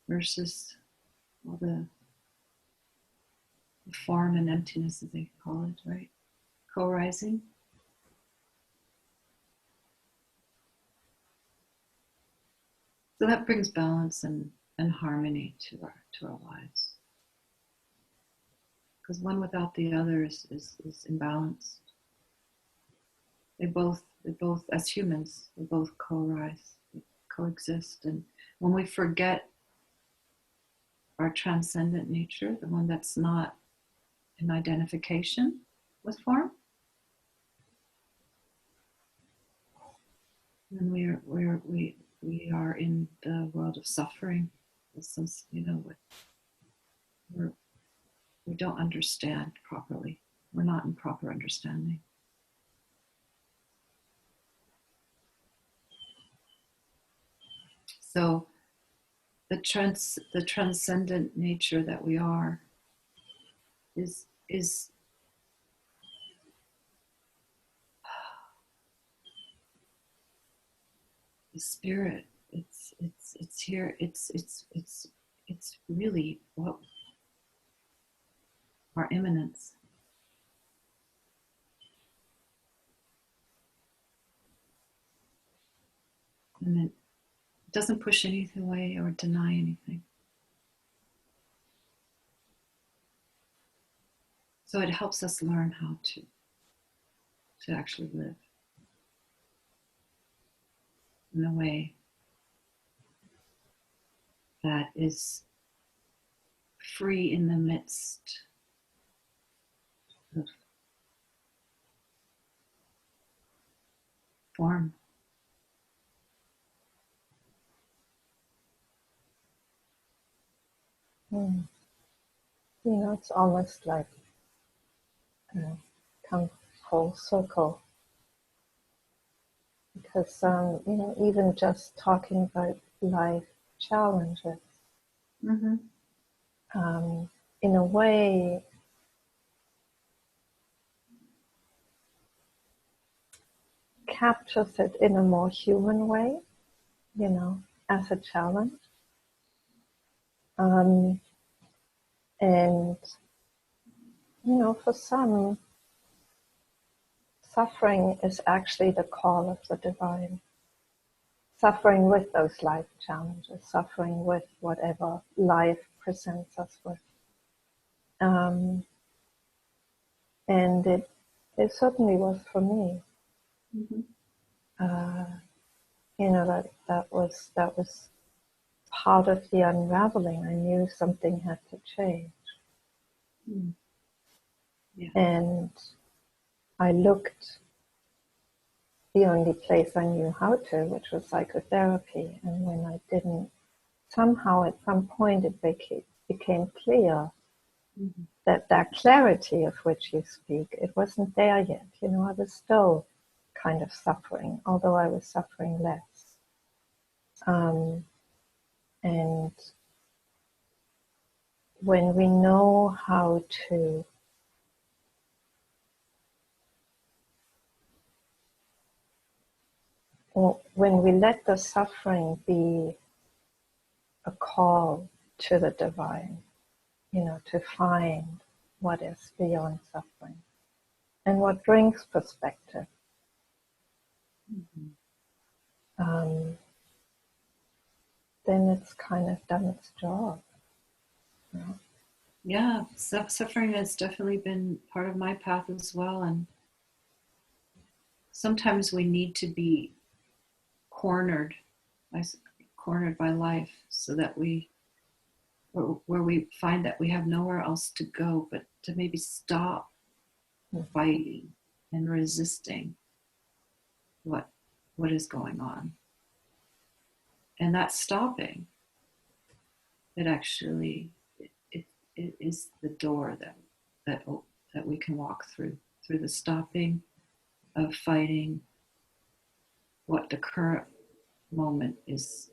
versus all the form and emptiness, as they call it, right? Co-rising. So that brings balance and harmony to our lives. Because one without the other is imbalanced. They both, as humans, they both co-rise, they coexist. And when we forget our transcendent nature, the one that's not in identification with form, then we are in the world of suffering. We don't understand properly. We're not in proper understanding. So the transcendent nature that we are is the spirit. It's here. It's really what our immanence. And it doesn't push anything away or deny anything. So it helps us learn how to actually live in a way that is free in the midst of form. It's almost like come full circle. Because, even just talking about life challenges, in a way, captures it in a more human way, as a challenge. And, for some, suffering is actually the call of the divine. Suffering with those life challenges, suffering with whatever life presents us with. And it certainly was for me. That was part of the unraveling. I knew something had to change. Yeah. And I looked the only place I knew how to, which was psychotherapy. And when I didn't, somehow at some point it became clear that clarity of which you speak, it wasn't there yet. I was still kind of suffering, although I was suffering less. And when we know how to when we let the suffering be a call to the divine, to find what is beyond suffering and what brings perspective, then it's kind of done its job. Yeah, suffering has definitely been part of my path as well, and sometimes we need to be cornered by life, so that where we find that we have nowhere else to go but to maybe stop fighting and resisting what is going on. And that stopping, it actually it is the door that we can walk through the stopping of fighting what the current moment is.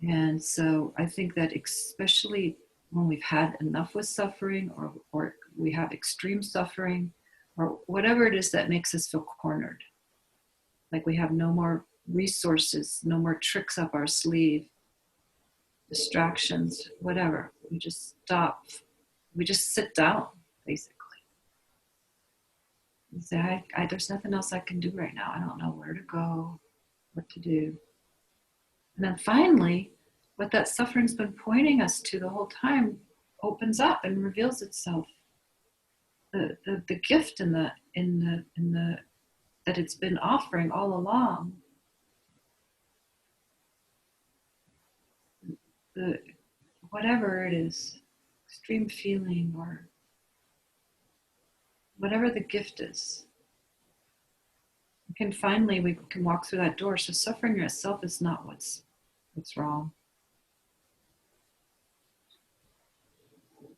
And so I think that especially when we've had enough with suffering, or we have extreme suffering, or whatever it is that makes us feel cornered, like we have no more resources, no more tricks up our sleeve, distractions, whatever, we just stop. We just sit down, basically. And say, there's nothing else I can do right now. I don't know where to go, what to do. And then finally, what that suffering's been pointing us to the whole time opens up and reveals itself. The gift in the that it's been offering all along. The whatever it is, extreme feeling, or whatever the gift is. We can walk through that door. So suffering itself is not what's wrong.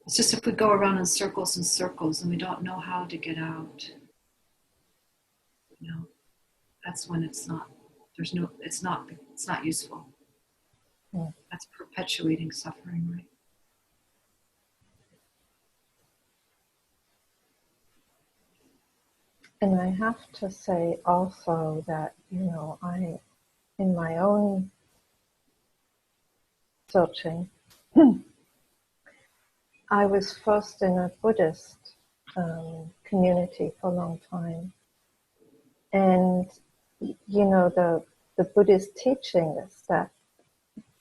It's just if we go around in circles and circles and we don't know how to get out, that's when it's not useful. That's perpetuating suffering, right? And I have to say also that, I, in my own searching, I was first in a Buddhist community for a long time. And, the Buddhist teaching is that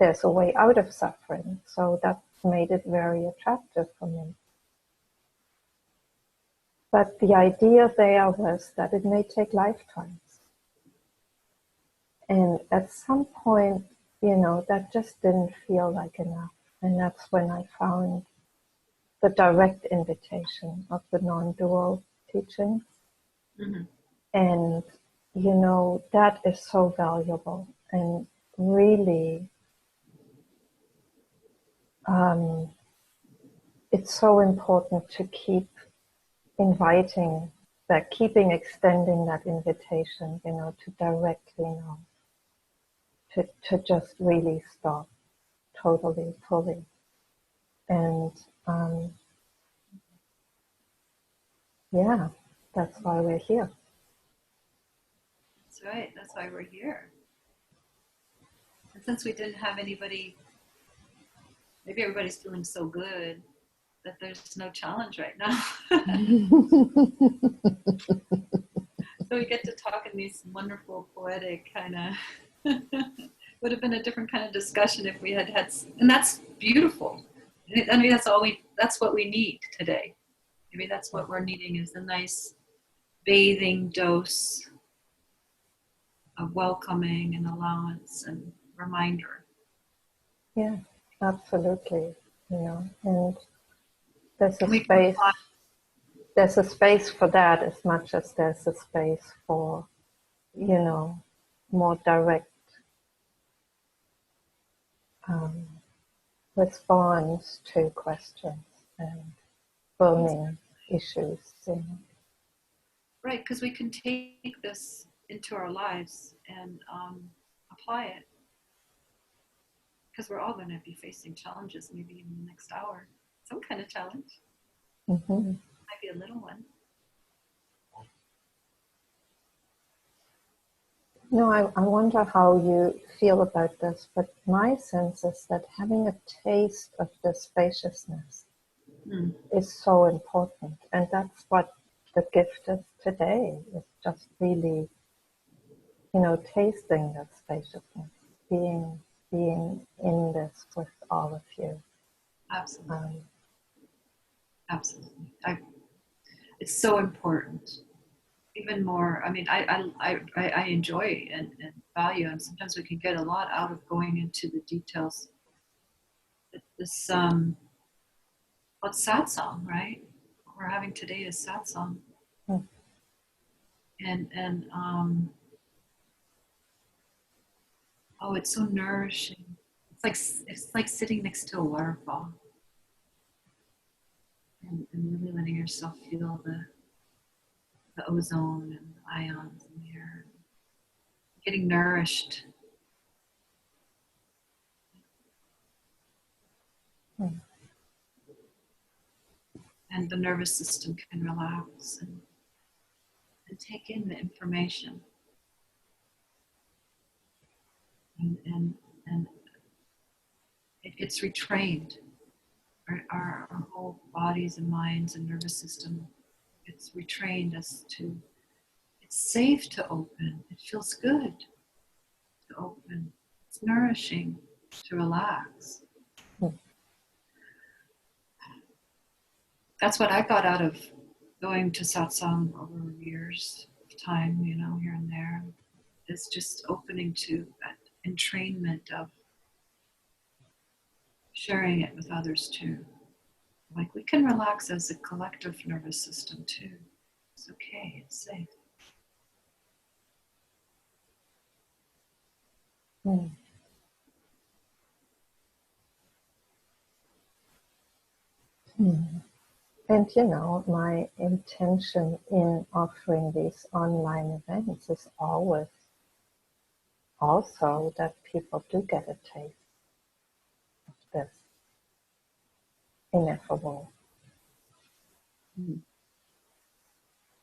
there's a way out of suffering. So that made it very attractive for me. But the idea there was that it may take lifetimes. And at some point, that just didn't feel like enough. And that's when I found the direct invitation of the non-dual teachings. Mm-hmm. And, that is so valuable. And really, it's so important to keep inviting that, extending that invitation, to directly know, to just really stop totally, fully. And that's why we're here. That's right, that's why we're here. And since we didn't have anybody, maybe everybody's feeling so good that there's no challenge right now. So we get to talk in these wonderful, poetic kind of, would have been a different kind of discussion if we had, and that's beautiful. I mean, that's what we need today. Maybe that's what we're needing, is a nice bathing dose of welcoming and allowance and reminder. Yeah, absolutely. And there's a space for that as much as there's a space for, more direct response to questions and burning issues. Right, because we can take this into our lives and apply it. Because we're all going to be facing challenges, maybe in the next hour. Some kind of challenge. Mm-hmm. Might be a little one. No, I wonder how you feel about this, but my sense is that having a taste of the spaciousness is so important. And that's what the gift is today, is just really, tasting that spaciousness, being in this with all of you. Absolutely. Absolutely. It's so important. Even more, I mean, I enjoy and value, and sometimes we can get a lot out of going into the details. This, what satsang, right? What we're having today is satsang. Mm. And oh, it's so nourishing. It's like sitting next to a waterfall and really letting yourself feel the ozone and the ions in the air. Getting nourished. Mm. And the nervous system can relax and take in the information. And it's retrained. Our whole bodies and minds and nervous system, it's retrained us to, it's safe to open. It feels good to open. It's nourishing to relax. That's what I got out of going to satsang over years of time, you know, here and there, is just opening to that entrainment of sharing it with others too. Like, we can relax as a collective nervous system too. It's okay, it's safe. Mm. Mm. And you know, my intention in offering these online events is always also that people do get a taste of this ineffable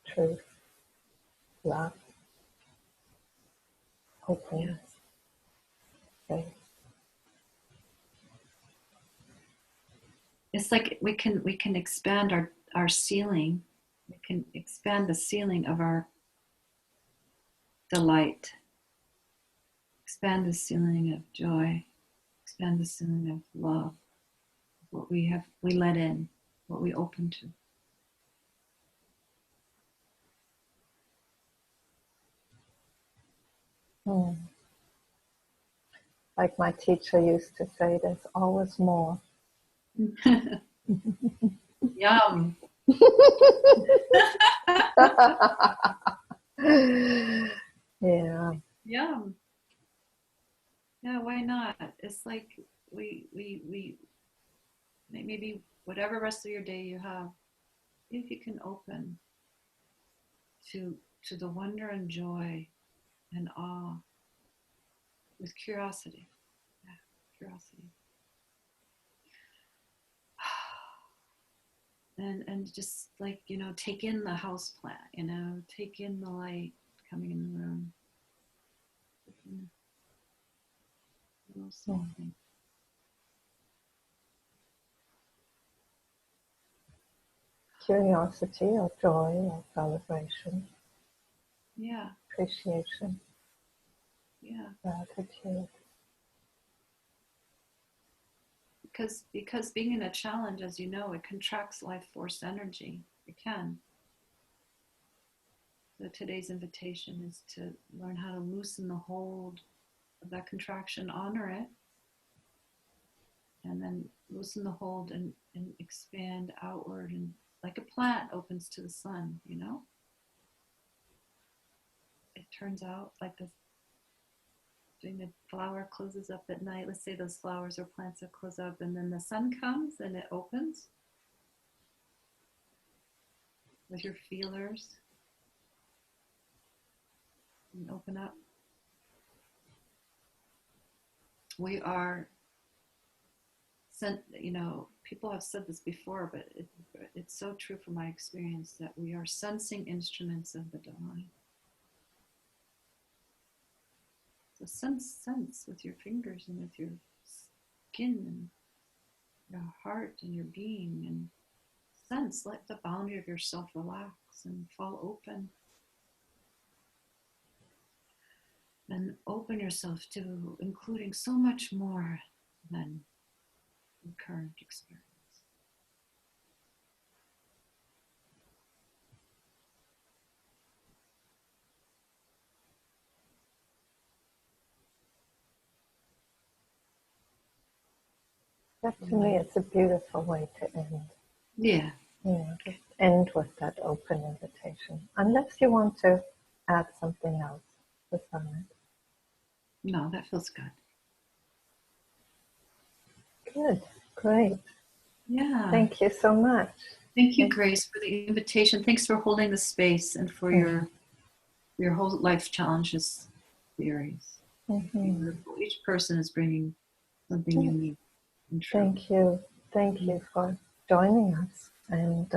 truth, love, openness, faith. It's like we can expand our ceiling. We can expand the ceiling of our delight. Expand the ceiling of joy. Expand the ceiling of love. What we let in, what we open to. Mm. Like my teacher used to say, there's always more. Yum. Yeah. Yum. Yeah, why not? It's like we maybe whatever rest of your day you have, if you can open to the wonder and joy and awe with curiosity. Yeah, curiosity. And just, like, you know, take in the house plant, you know, take in the light coming in the room. Little small thing. Curiosity or joy or celebration. Yeah. Appreciation. Yeah. Gratitude. Because being in a challenge, as you know, it contracts life force energy. It can. So today's invitation is to learn how to loosen the hold of that contraction, honor it, and then loosen the hold and expand outward, and like a plant opens to the sun, you know? It turns out like the flower closes up at night. Let's say those flowers or plants that close up, and then the sun comes and it opens with your feelers and open up. We are sent, you know, people have said this before, but it's so true from my experience, that we are sensing instruments of the divine. So sense with your fingers and with your skin and your heart and your being, and sense, let the boundary of yourself relax and fall open. And open yourself to including so much more than your current experience. That to me, it's a beautiful way to end. Yeah. Just end with that open invitation. Unless you want to add something else, Susanne. No, that feels good. Good, great. Yeah. Thank you so much. Thank you, Grace, for the invitation. Thanks for holding the space and for your whole life challenges theories. Mm-hmm. Each person is bringing something unique and true. Thank you. Thank you for joining us. And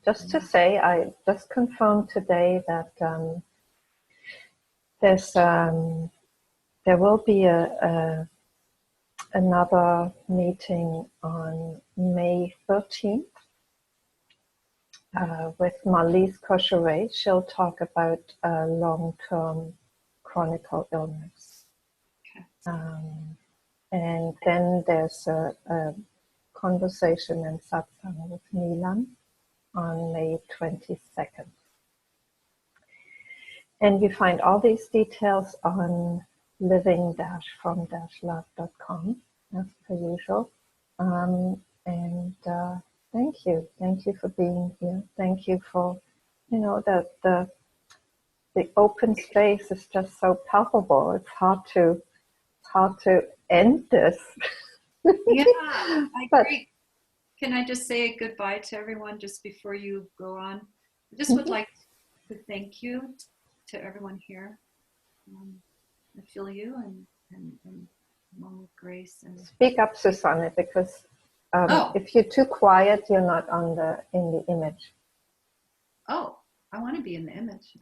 just to say, I just confirmed today that there will be another meeting on May 13th with Marlise Cocheret. She'll talk about long-term chronic illness. Okay. And then there's a conversation and satsang with Milan on May 22nd. And you find all these details on living-from-love.com as per usual. And thank you. Thank you for being here. Thank you for, the open space is just so palpable. It's hard to end this. Yeah, I But, agree. Can I just say goodbye to everyone just before you go on? I just would like to thank you to everyone here. I feel you and along with Grace. And speak up, Susanne, because if you're too quiet, you're not in the image. Oh, I want to be in the image.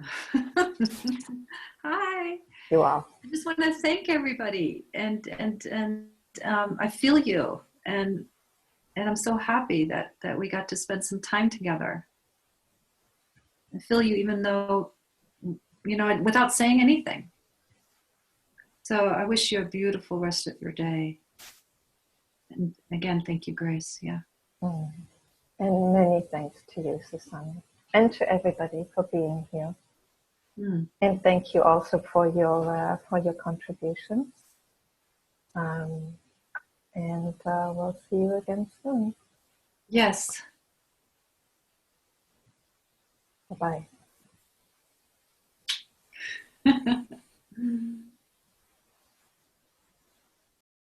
Hi. You are. I just want to thank everybody, and I feel you, and I'm so happy that we got to spend some time together. I feel you, even though, without saying anything. So I wish you a beautiful rest of your day. And again, thank you, Grace. Yeah. And many thanks to you, Susanne, and to everybody for being here. And thank you also for your contributions. And we'll see you again soon. Yes. Bye-bye.